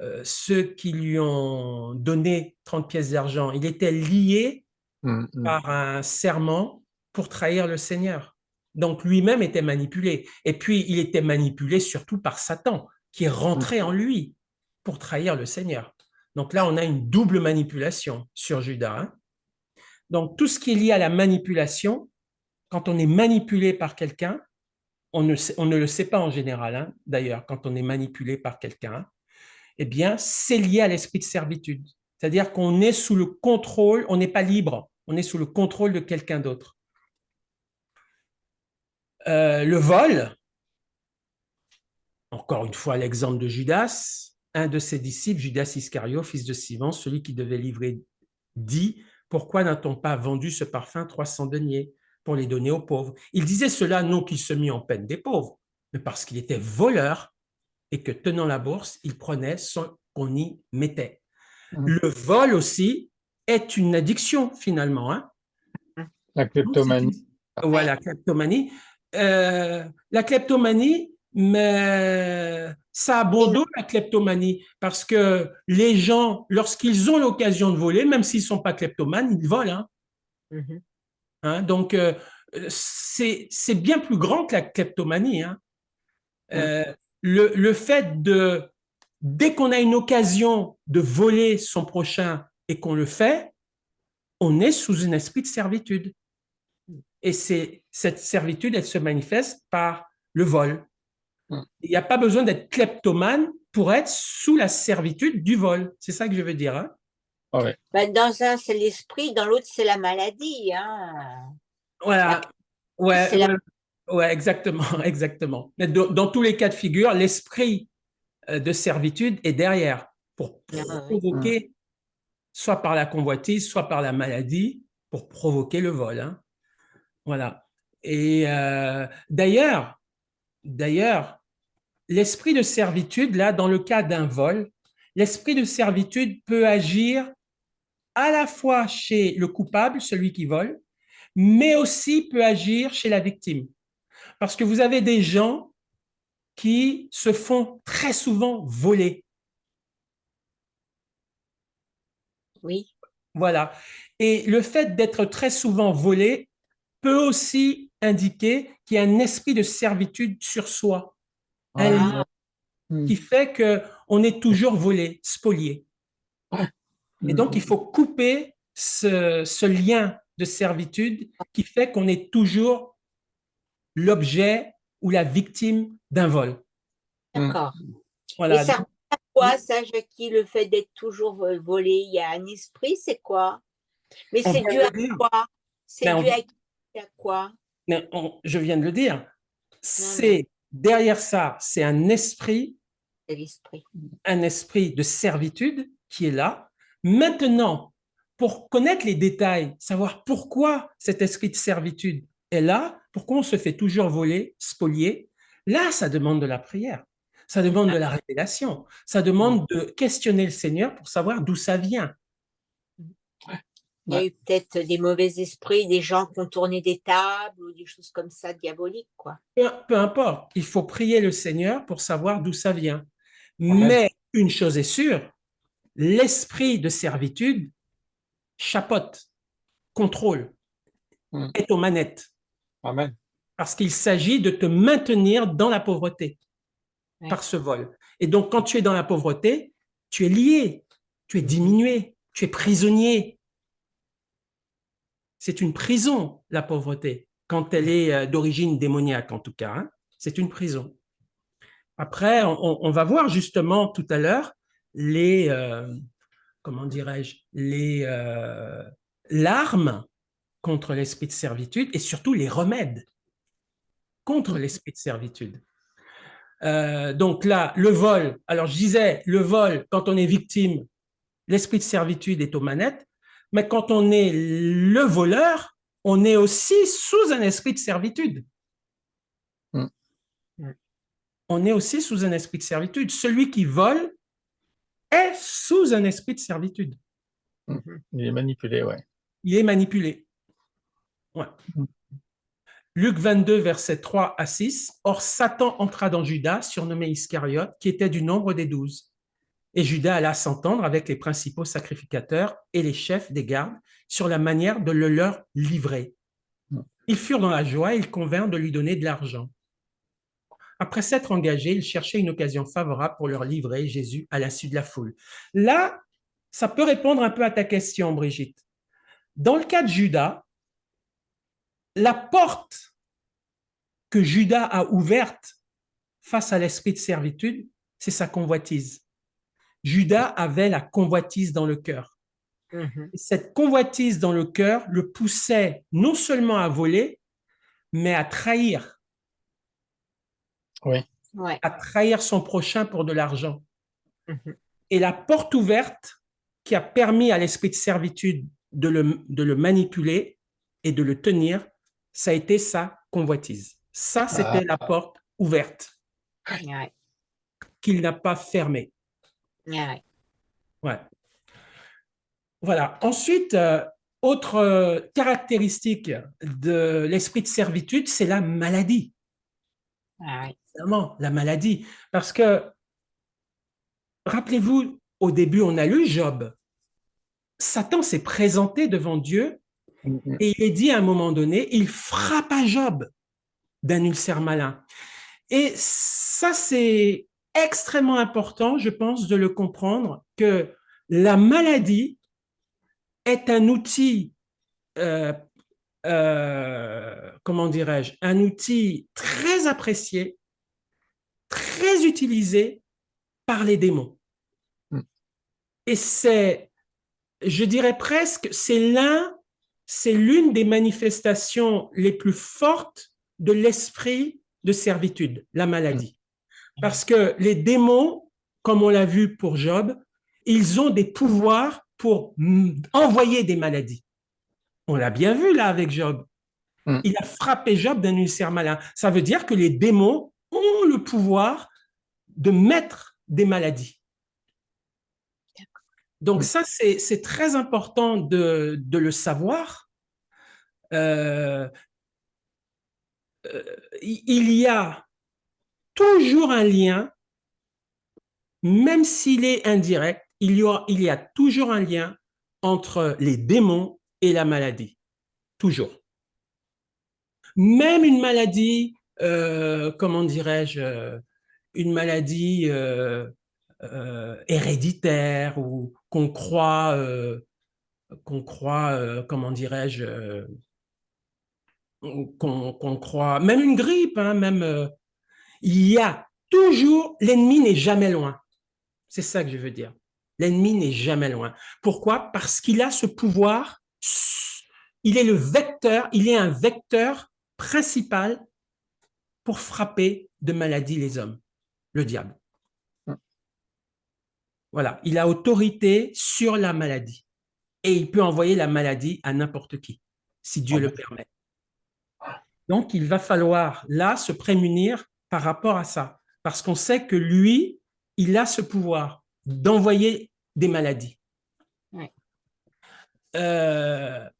Mm, ceux qui lui ont donné 30 pièces d'argent. Il était lié mm. par un serment pour trahir le Seigneur. Donc lui-même était manipulé. Et puis il était manipulé surtout par Satan, qui est rentré en lui pour trahir le Seigneur. Donc là, on a une double manipulation sur Judas, hein. Donc tout ce qui est lié à la manipulation, quand on est manipulé par quelqu'un, on ne le sait pas en général, hein, d'ailleurs, quand on est manipulé par quelqu'un, eh bien, c'est lié à l'esprit de servitude. C'est-à-dire qu'on est sous le contrôle, on n'est pas libre, on est sous le contrôle de quelqu'un d'autre. Le vol, encore une fois l'exemple de Judas, un de ses disciples, Judas Iscario, fils de Simon, celui qui devait livrer, dit, pourquoi n'a-t-on pas vendu ce parfum 300 deniers pour les donner aux pauvres? Il disait cela non qu'il se mit en peine des pauvres, mais parce qu'il était voleur et que tenant la bourse, il prenait ce qu'on y mettait. Le vol aussi est une addiction finalement, hein. La kleptomanie. Voilà, kleptomanie. La kleptomanie, mais ça abandonne la kleptomanie parce que les gens, lorsqu'ils ont l'occasion de voler, même s'ils ne sont pas kleptomanes, ils volent, hein. Hein, donc, c'est bien plus grand que la kleptomanie, hein. Euh, le fait de, dès qu'on a une occasion de voler son prochain et qu'on le fait, on est sous un esprit de servitude. Et cette servitude, elle se manifeste par le vol. Il n'y a pas besoin d'être kleptomane pour être sous la servitude du vol. C'est ça que je veux dire, hein. Ouais. Ben, dans un, c'est l'esprit, dans l'autre, c'est la maladie, hein. Voilà. Ouais, La... ouais, ouais, exactement, exactement. Mais dans tous les cas de figure, l'esprit de servitude est derrière pour provoquer, soit par la convoitise, soit par la maladie, pour provoquer le vol, hein. Voilà. Et d'ailleurs, l'esprit de servitude, là, dans le cas d'un vol, l'esprit de servitude peut agir à la fois chez le coupable, celui qui vole, mais aussi peut agir chez la victime. Parce que vous avez des gens qui se font très souvent voler. Oui. Voilà. Et le fait d'être très souvent volé peut aussi indiquer qu'il y a un esprit de servitude sur soi, un lien qui fait qu'on est toujours volé, spolié. Et donc, il faut couper ce lien de servitude qui fait qu'on est toujours l'objet ou la victime d'un vol. D'accord. Voilà. Et ça ressemble à quoi, ça, Jackie, le fait d'être toujours volé? Il y a un esprit, c'est quoi? Mais On c'est vient dû de à le dire. quoi? C'est Mais dû à quoi? je viens de le dire. Non, non, Derrière ça, c'est c'est l'esprit. un esprit de servitude qui est là. Maintenant, pour connaître les détails, savoir pourquoi cet esprit de servitude est là, pourquoi on se fait toujours voler, spolier, là, ça demande de la prière, ça demande de la révélation, ça demande de questionner le Seigneur pour savoir d'où ça vient. Il y a eu peut-être des mauvais esprits, des gens qui ont tourné des tables ou des choses comme ça diaboliques, quoi. Peu importe, il faut prier le Seigneur pour savoir d'où ça vient. Amen. Mais une chose est sûre, l'esprit de servitude chapeaute, contrôle, est aux manettes. Amen. Parce qu'il s'agit de te maintenir dans la pauvreté par ce vol. Et donc, quand tu es dans la pauvreté, tu es lié, tu es diminué, tu es prisonnier. C'est une prison, la pauvreté, quand elle est d'origine démoniaque, en tout cas, hein. C'est une prison. Après, on va voir justement tout à l'heure les, comment dirais-je, l'arme contre l'esprit de servitude et surtout les remèdes contre l'esprit de servitude. Donc là, le vol, alors je disais, le vol, quand on est victime, l'esprit de servitude est aux manettes, mais quand on est le voleur, on est aussi sous un esprit de servitude. On est aussi sous un esprit de servitude. Celui qui vole est sous un esprit de servitude. Il est manipulé, ouais. Il est manipulé. Ouais. Luc 22, versets 3 à 6. Or, Satan entra dans Judas, surnommé Iscariote, qui était du nombre des 12. Et Judas alla s'entendre avec les principaux sacrificateurs et les chefs des gardes sur la manière de le leur livrer. Ils furent dans la joie et ils convinrent de lui donner de l'argent. Après s'être engagés, ils cherchaient une occasion favorable pour leur livrer Jésus à l'insu de la foule. Là, ça peut répondre un peu à ta question, Brigitte. Dans le cas de Judas, la porte que Judas a ouverte face à l'esprit de servitude, c'est sa convoitise. Judas avait la convoitise dans le cœur. Et cette convoitise dans le cœur le poussait non seulement à voler, mais à trahir. Oui. Ouais. À trahir son prochain pour de l'argent. Et la porte ouverte qui a permis à l'esprit de servitude de le manipuler et de le tenir, ça a été sa convoitise. Ça, c'était la porte ouverte Ouais. qu'il n'a pas fermée. Ouais. Ouais. Voilà. Ensuite, autre caractéristique de l'esprit de servitude, c'est la maladie. Ouais. Évidemment, la maladie. Parce que, rappelez-vous, au début, on a lu Job. Satan s'est présenté devant Dieu et il est dit à un moment donné, il frappa Job d'un ulcère malin. Et ça, c'est extrêmement important, je pense, de le comprendre, que la maladie est un outil, comment dirais-je, un outil très apprécié, très utilisé par les démons. Et c'est, je dirais presque, c'est l'une des manifestations les plus fortes de l'esprit de servitude, la maladie. Parce que les démons, comme on l'a vu pour Job, ils ont des pouvoirs pour envoyer des maladies. On l'a bien vu là avec Job. Il a frappé Job d'un ulcère malin. Ça veut dire que les démons ont le pouvoir de mettre des maladies. Donc ça, c'est très important de le savoir. Il y a toujours un lien, même s'il est indirect, il y a toujours un lien entre les démons et la maladie. Toujours. Même une maladie, comment dirais-je, une maladie héréditaire ou qu'on croit, comment dirais-je, qu'on croit, même une grippe, hein, même, il y a toujours, l'ennemi n'est jamais loin. C'est ça que je veux dire. L'ennemi n'est jamais loin. Pourquoi? Parce qu'il a ce pouvoir, il est le vecteur, il est un vecteur principal pour frapper de maladie les hommes, le diable. Voilà, il a autorité sur la maladie et il peut envoyer la maladie à n'importe qui, si Dieu le permet. Donc, il va falloir là se prémunir par rapport à ça, parce qu'on sait que lui, il a ce pouvoir d'envoyer des maladies. Ouais.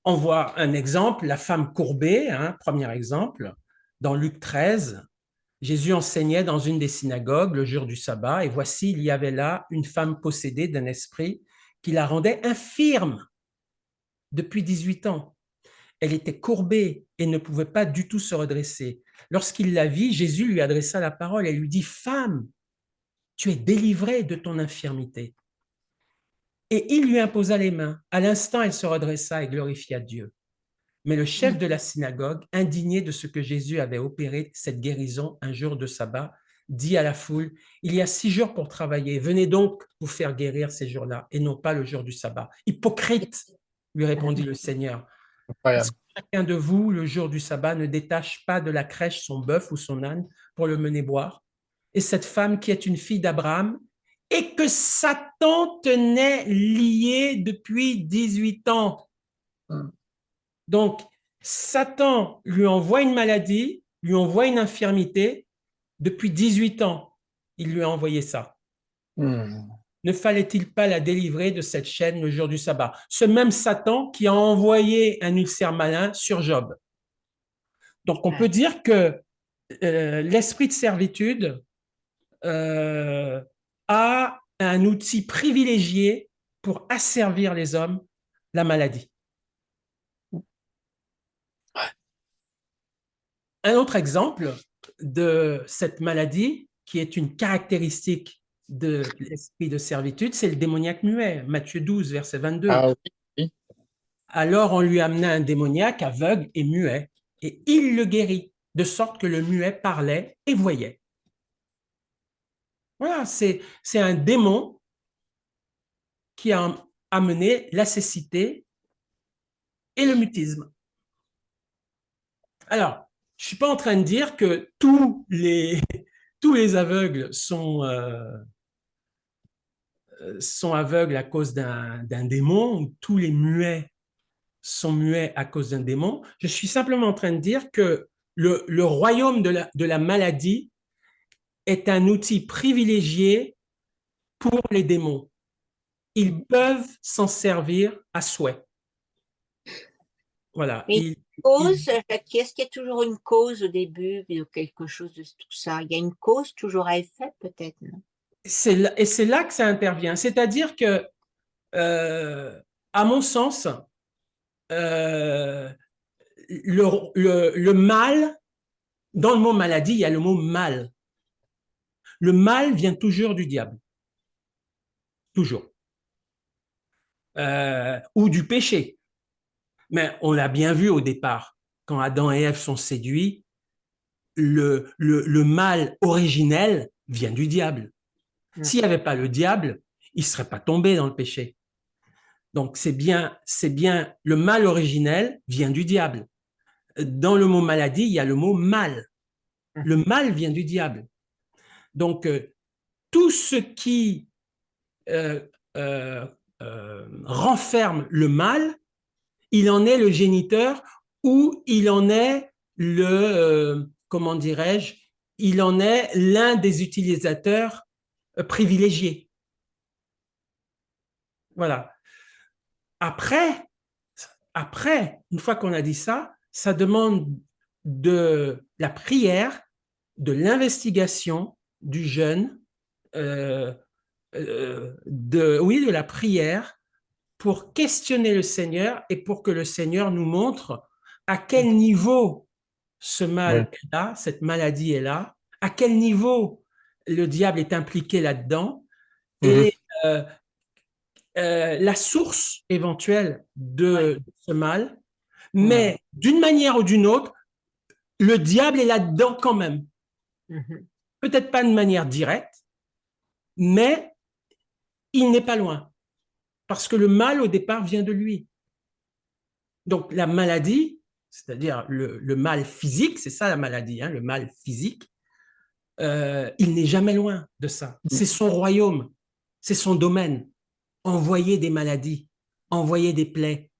On voit un exemple, la femme courbée, hein, premier exemple, dans Luc 13. Jésus enseignait dans une des synagogues le jour du sabbat, et voici, il y avait là une femme possédée d'un esprit qui la rendait infirme depuis 18 ans. Elle était courbée et ne pouvait pas du tout se redresser. Lorsqu'il la vit, Jésus lui adressa la parole et lui dit, « Femme, tu es délivrée de ton infirmité. » Et il lui imposa les mains. À l'instant, elle se redressa et glorifia Dieu. Mais le chef de la synagogue, indigné de ce que Jésus avait opéré cette guérison un jour de sabbat, dit à la foule, « Il y a 6 jours pour travailler. Venez donc vous faire guérir ces jours-là et non pas le jour du sabbat. » « Hypocrite !» lui répondit le Seigneur. Est-ce que chacun de vous, le jour du sabbat, ne détache pas de la crèche son bœuf ou son âne pour le mener boire? Et cette femme qui est une fille d'Abraham et que Satan tenait liée depuis 18 ans. Donc, Satan lui envoie une maladie, lui envoie une infirmité depuis 18 ans. Il lui a envoyé ça. ne fallait-il pas la délivrer de cette chaîne le jour du sabbat? Ce même Satan qui a envoyé un ulcère malin sur Job. Donc, on peut dire que l'esprit de servitude a un outil privilégié pour asservir les hommes, la maladie. Un autre exemple de cette maladie, qui est une caractéristique de l'esprit de servitude, c'est le démoniaque muet, Matthieu 12, verset 22. Ah oui. Alors on lui amena un démoniaque aveugle et muet, et il le guérit, de sorte que le muet parlait et voyait. Voilà, c'est un démon qui a amené la cécité et le mutisme. Alors, je ne suis pas en train de dire que tous les aveugles sont aveugles à cause d'un démon, ou tous les muets sont muets à cause d'un démon. Je suis simplement en train de dire que le royaume de la maladie est un outil privilégié pour les démons. Ils peuvent s'en servir à souhait. Voilà. Cause, Jackie, est-ce qu'il y a toujours une cause au début de quelque chose de tout ça? Il y a une cause toujours à effet, peut-être, non? Et c'est là que ça intervient. C'est-à-dire que, à mon sens, le mal, dans le mot maladie, il y a le mot mal. Le mal vient toujours du diable. Toujours. Ou du péché. Mais on l'a bien vu au départ. Quand Adam et Ève sont séduits, le mal originel vient du diable. S'il n'y avait pas le diable, ils ne seraient pas tombés dans le péché. Donc, c'est bien le mal originel vient du diable. Dans le mot maladie, il y a le mot mal. Le mal vient du diable. Donc, tout ce qui renferme le mal, il en est le géniteur ou il en est comment dirais-je, il en est l'un des utilisateurs privilégiés. Voilà. Après, une fois qu'on a dit ça, ça demande de la prière, de l'investigation, du jeûne, de la prière pour questionner le Seigneur et pour que le Seigneur nous montre à quel niveau ce mal est là, cette maladie est là, à quel niveau le diable est impliqué là-dedans et la source éventuelle de ce mal, mais d'une manière ou d'une autre, le diable est là-dedans quand même. Peut-être pas de manière directe, mais il n'est pas loin. Parce que le mal, au départ, vient de lui. Donc, la maladie, c'est-à-dire le mal physique, c'est ça la maladie, hein, le mal physique, il n'est jamais loin de ça. C'est son royaume, c'est son domaine. Envoyer des maladies, envoyer des plaies.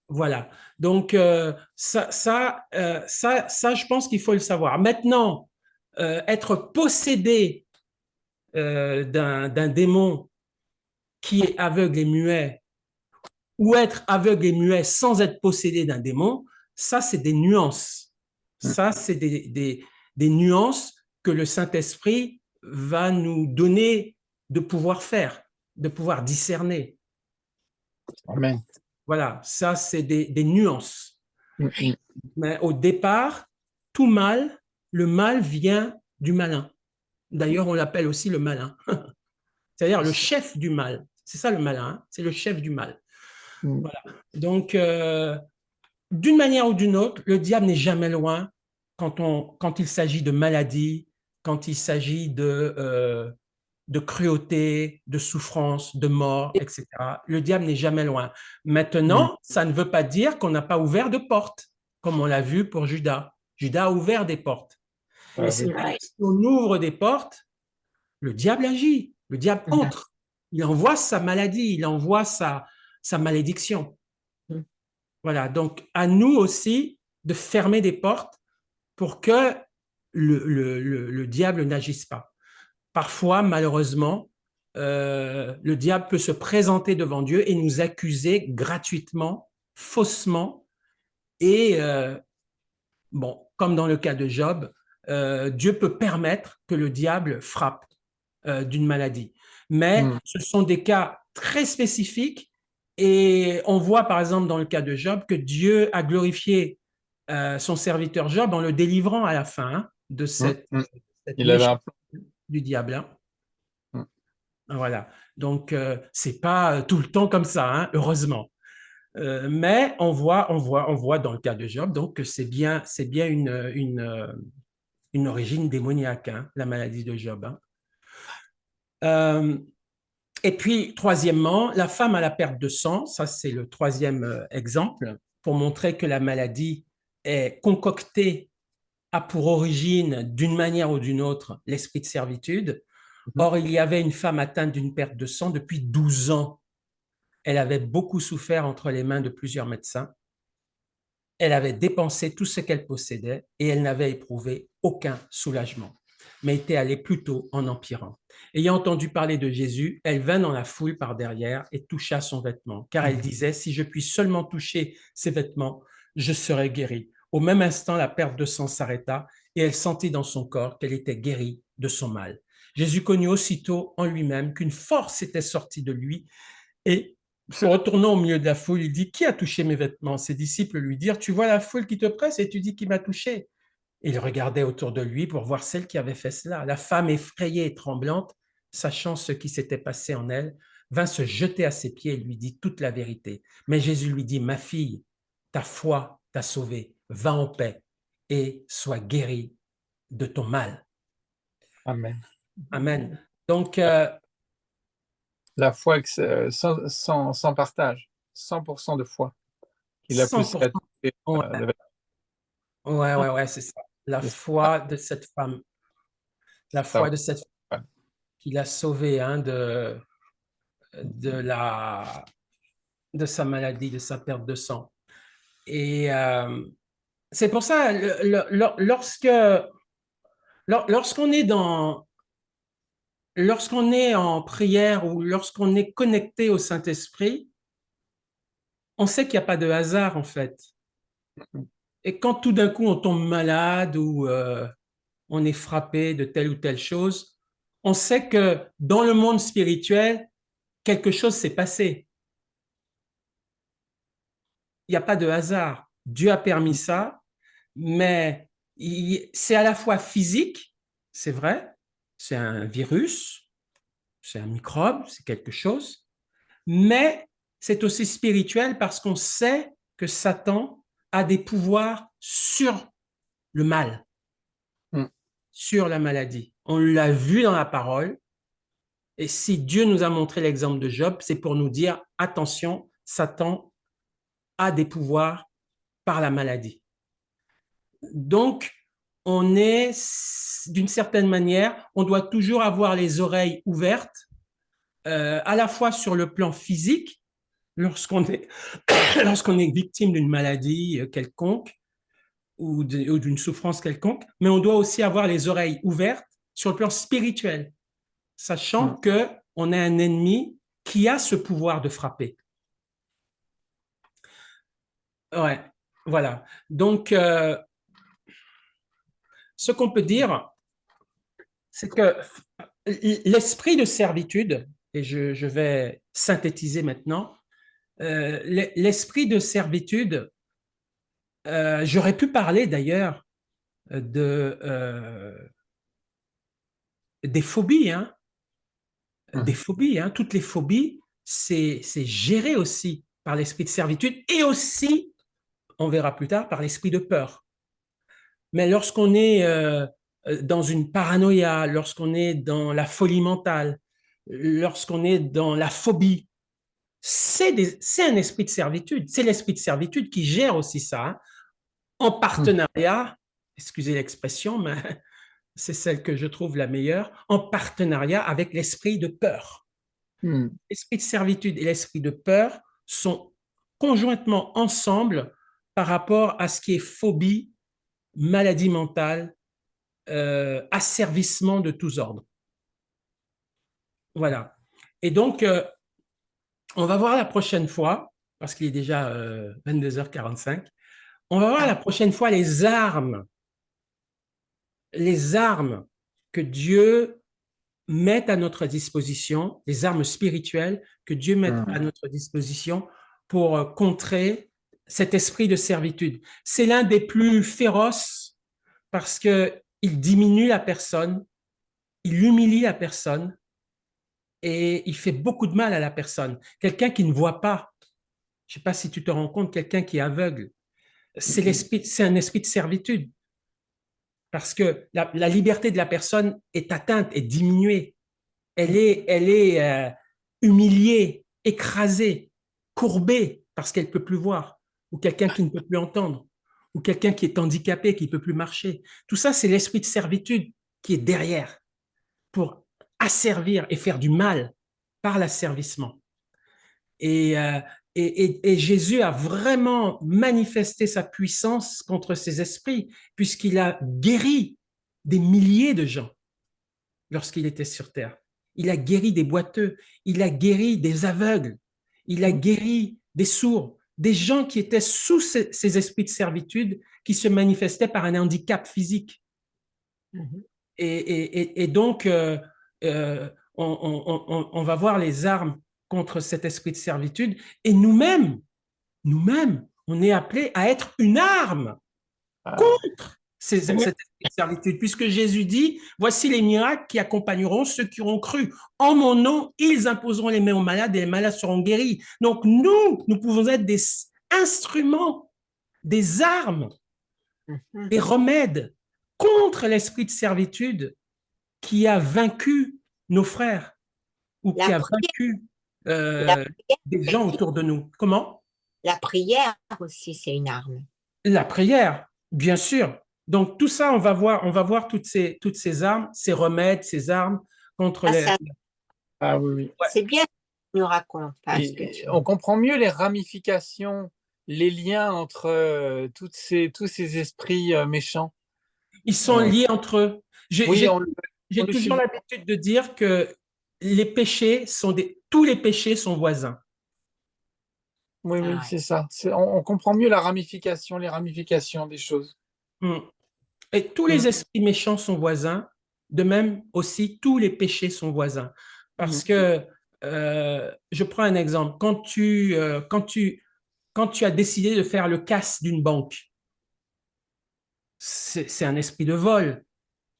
Voilà. Donc, ça, je pense qu'il faut le savoir. Maintenant, être possédé d'un démon qui est aveugle et muet, ou être aveugle et muet sans être possédé d'un démon, ça, c'est des nuances. Ça, c'est des nuances que le Saint-Esprit va nous donner de pouvoir faire, de pouvoir discerner. Amen. Voilà, ça, c'est des nuances. Mais au départ, tout mal, le mal vient du malin. D'ailleurs, on l'appelle aussi le malin. C'est-à-dire le chef du mal. C'est ça le malin, hein, c'est le chef du mal. Voilà. Donc, d'une manière ou d'une autre, le diable n'est jamais loin quand il s'agit de maladie, quand il s'agit de cruauté, de souffrance, de mort, etc. Le diable n'est jamais loin. Maintenant, ça ne veut pas dire qu'on n'a pas ouvert de portes, comme on l'a vu pour Judas. Judas a ouvert des portes. Et c'est vrai que si on ouvre des portes, le diable agit, le diable entre. Il envoie sa maladie, il envoie sa malédiction. Voilà, donc à nous aussi de fermer des portes pour que le diable n'agisse pas. Parfois, malheureusement, le diable peut se présenter devant Dieu et nous accuser gratuitement, faussement. Et bon, comme dans le cas de Job, Dieu peut permettre que le diable frappe d'une maladie. Mais ce sont des cas très spécifiques et on voit par exemple dans le cas de Job que Dieu a glorifié son serviteur Job en le délivrant à la fin de cette Il avait un plan. du diable. Hein. Voilà. Donc, c'est pas tout le temps comme ça, hein, heureusement. Mais on voit dans le cas de Job donc que c'est bien une origine démoniaque, hein, la maladie de Job. Hein. Et puis, troisièmement, la femme à la perte de sang, ça c'est le troisième exemple, pour montrer que la maladie est concoctée, a pour origine, d'une manière ou d'une autre, l'esprit de servitude. Or, il y avait une femme atteinte d'une perte de sang depuis 12 ans. Elle avait beaucoup souffert entre les mains de plusieurs médecins. Elle avait dépensé tout ce qu'elle possédait et elle n'avait éprouvé aucun soulagement, mais était allée plutôt en empirant. Ayant entendu parler de Jésus, elle vint dans la foule par derrière et toucha son vêtement, car elle disait, si je puis seulement toucher ses vêtements, je serai guérie. Au même instant, la perte de sang s'arrêta et elle sentit dans son corps qu'elle était guérie de son mal. Jésus connut aussitôt en lui-même qu'une force était sortie de lui et se retournant au milieu de la foule, il dit, qui a touché mes vêtements? Ses disciples lui dirent, tu vois la foule qui te presse et tu dis qui m'a touché. Il regardait autour de lui pour voir celle qui avait fait cela. La femme, effrayée et tremblante, sachant ce qui s'était passé en elle, vint se jeter à ses pieds et lui dit toute la vérité. Mais Jésus lui dit, ma fille, ta foi t'a sauvée, va en paix et sois guérie de ton mal. Amen. Amen. Donc, la foi sans partage, 100% de foi qu'il a poussé à toucher. Ouais, c'est ça. La foi de cette femme. La foi de cette femme qui l'a sauvée hein, de sa maladie, de sa perte de sang. Et c'est pour ça, lorsqu'on est en prière ou lorsqu'on est connecté au Saint-Esprit, on sait qu'il n'y a pas de hasard en fait. Et quand tout d'un coup on tombe malade ou on est frappé de telle ou telle chose, on sait que dans le monde spirituel, quelque chose s'est passé. Il n'y a pas de hasard. Dieu a permis ça, mais c'est à la fois physique, c'est vrai, c'est un virus, c'est un microbe, c'est quelque chose, mais c'est aussi spirituel parce qu'on sait que Satan a des pouvoirs sur le mal, sur la maladie. On l'a vu dans la parole, et si Dieu nous a montré l'exemple de Job, c'est pour nous dire, attention, Satan a des pouvoirs par la maladie. Donc, on est, d'une certaine manière, on doit toujours avoir les oreilles ouvertes, à la fois sur le plan physique, lorsqu'on est, lorsqu'on est victime d'une maladie quelconque ou d'une souffrance quelconque, mais on doit aussi avoir les oreilles ouvertes sur le plan spirituel, sachant qu'on a un ennemi qui a ce pouvoir de frapper. Ouais, voilà. Donc, ce qu'on peut dire, c'est que l'esprit de servitude, et je vais synthétiser maintenant, l'esprit de servitude, j'aurais pu parler d'ailleurs des phobies, hein, des phobies, hein, toutes les phobies, c'est géré aussi par l'esprit de servitude et aussi, on verra plus tard, par l'esprit de peur. Mais lorsqu'on est dans une paranoïa, lorsqu'on est dans la folie mentale, lorsqu'on est dans la phobie, c'est un esprit de servitude. C'est l'esprit de servitude qui gère aussi ça, hein, en partenariat, excusez l'expression, mais c'est celle que je trouve la meilleure, en partenariat avec l'esprit de peur. L'esprit de servitude et l'esprit de peur sont conjointement ensemble par rapport à ce qui est phobie, maladie mentale, asservissement de tous ordres. Voilà. Et donc, on va voir la prochaine fois, parce qu'il est déjà 22h45, on va voir la prochaine fois les armes que Dieu met à notre disposition, les armes spirituelles que Dieu met à notre disposition pour contrer cet esprit de servitude. C'est l'un des plus féroces parce qu'il diminue la personne, il humilie la personne et il fait beaucoup de mal à la personne. Quelqu'un qui ne voit pas, je ne sais pas si tu te rends compte, quelqu'un qui est aveugle, c'est un esprit de servitude parce que la liberté de la personne est atteinte, est diminuée. Elle est humiliée, écrasée, courbée parce qu'elle ne peut plus voir, ou quelqu'un qui ne peut plus entendre, ou quelqu'un qui est handicapé, qui ne peut plus marcher. Tout ça, c'est l'esprit de servitude qui est derrière pour asservir et faire du mal par l'asservissement. Et, et Jésus a vraiment manifesté sa puissance contre ces esprits, puisqu'il a guéri des milliers de gens lorsqu'il était sur terre. Il a guéri des boiteux, il a guéri des aveugles, il a guéri des sourds, des gens qui étaient sous ces esprits de servitude qui se manifestaient par un handicap physique. Et donc, on va voir les armes contre cet esprit de servitude et nous-mêmes, on est appelés à être une arme contre cette esprit de servitude, puisque Jésus dit, voici les miracles qui accompagneront ceux qui auront cru. En mon nom, ils imposeront les mains aux malades et les malades seront guéris. Donc nous pouvons être des instruments, des armes, des remèdes contre l'esprit de servitude qui a vaincu nos frères ou qui a vaincu des gens autour de nous. Comment? La prière aussi, c'est une arme. La prière, bien sûr. Donc tout ça, on va voir toutes ces armes, ces remèdes, ces armes contre les. Ah oui, oui. Ouais. C'est bien que tu nous racontes. On comprend mieux les ramifications, les liens entre tous ces esprits méchants. Ils sont liés entre eux. J'ai toujours suit. l'habitude de dire que les péchés tous les péchés sont voisins. Oui, oui, c'est ça. On comprend mieux les ramifications des choses. Et tous les esprits méchants sont voisins, de même aussi tous les péchés sont voisins. Parce que, je prends un exemple, quand tu as décidé de faire le casse d'une banque, c'est un esprit de vol.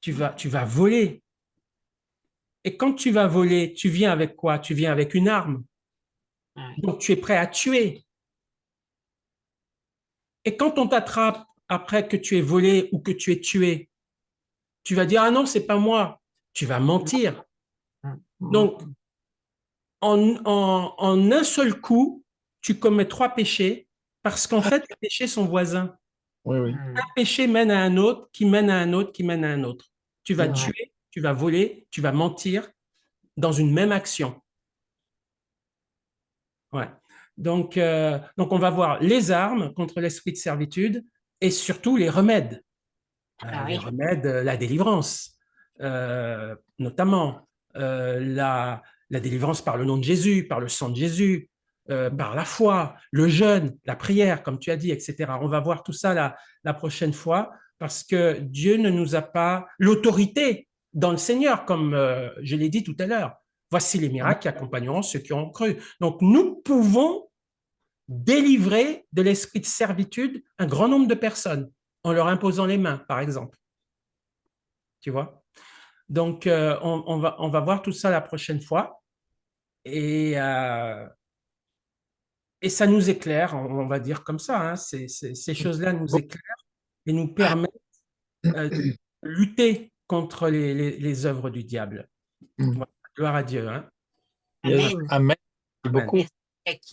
Tu vas voler. Et quand tu vas voler, tu viens avec quoi? Tu viens avec une arme. Donc, tu es prêt à tuer. Et quand on t'attrape après que tu aies volé ou que tu aies tué, tu vas dire, ah non, c'est pas moi. Tu vas mentir. Donc, en un seul coup, tu commets 3 péchés parce qu'en fait, les péchés sont voisins. Oui, oui. Un péché mène à un autre, qui mène à un autre, qui mène à un autre. Tu vas tuer, tu vas voler, tu vas mentir dans une même action. Ouais. Donc, on va voir les armes contre l'esprit de servitude et surtout les remèdes. Les remèdes, la délivrance, notamment la délivrance par le nom de Jésus, par le sang de Jésus, par la foi, le jeûne, la prière, comme tu as dit, etc. On va voir tout ça la prochaine fois parce que Dieu ne nous a pas l'autorité dans le Seigneur, comme je l'ai dit tout à l'heure. Voici les miracles qui accompagneront ceux qui ont cru. Donc, nous pouvons délivrer de l'esprit de servitude un grand nombre de personnes en leur imposant les mains, par exemple. Tu vois? Donc, on va voir tout ça la prochaine fois. Et ça nous éclaire, on va dire comme ça. Hein, ces choses-là nous éclairent et nous permettent de lutter contre les œuvres du diable. Voilà. Gloire à Dieu. Hein? Amen. Amen. Beaucoup. Merci.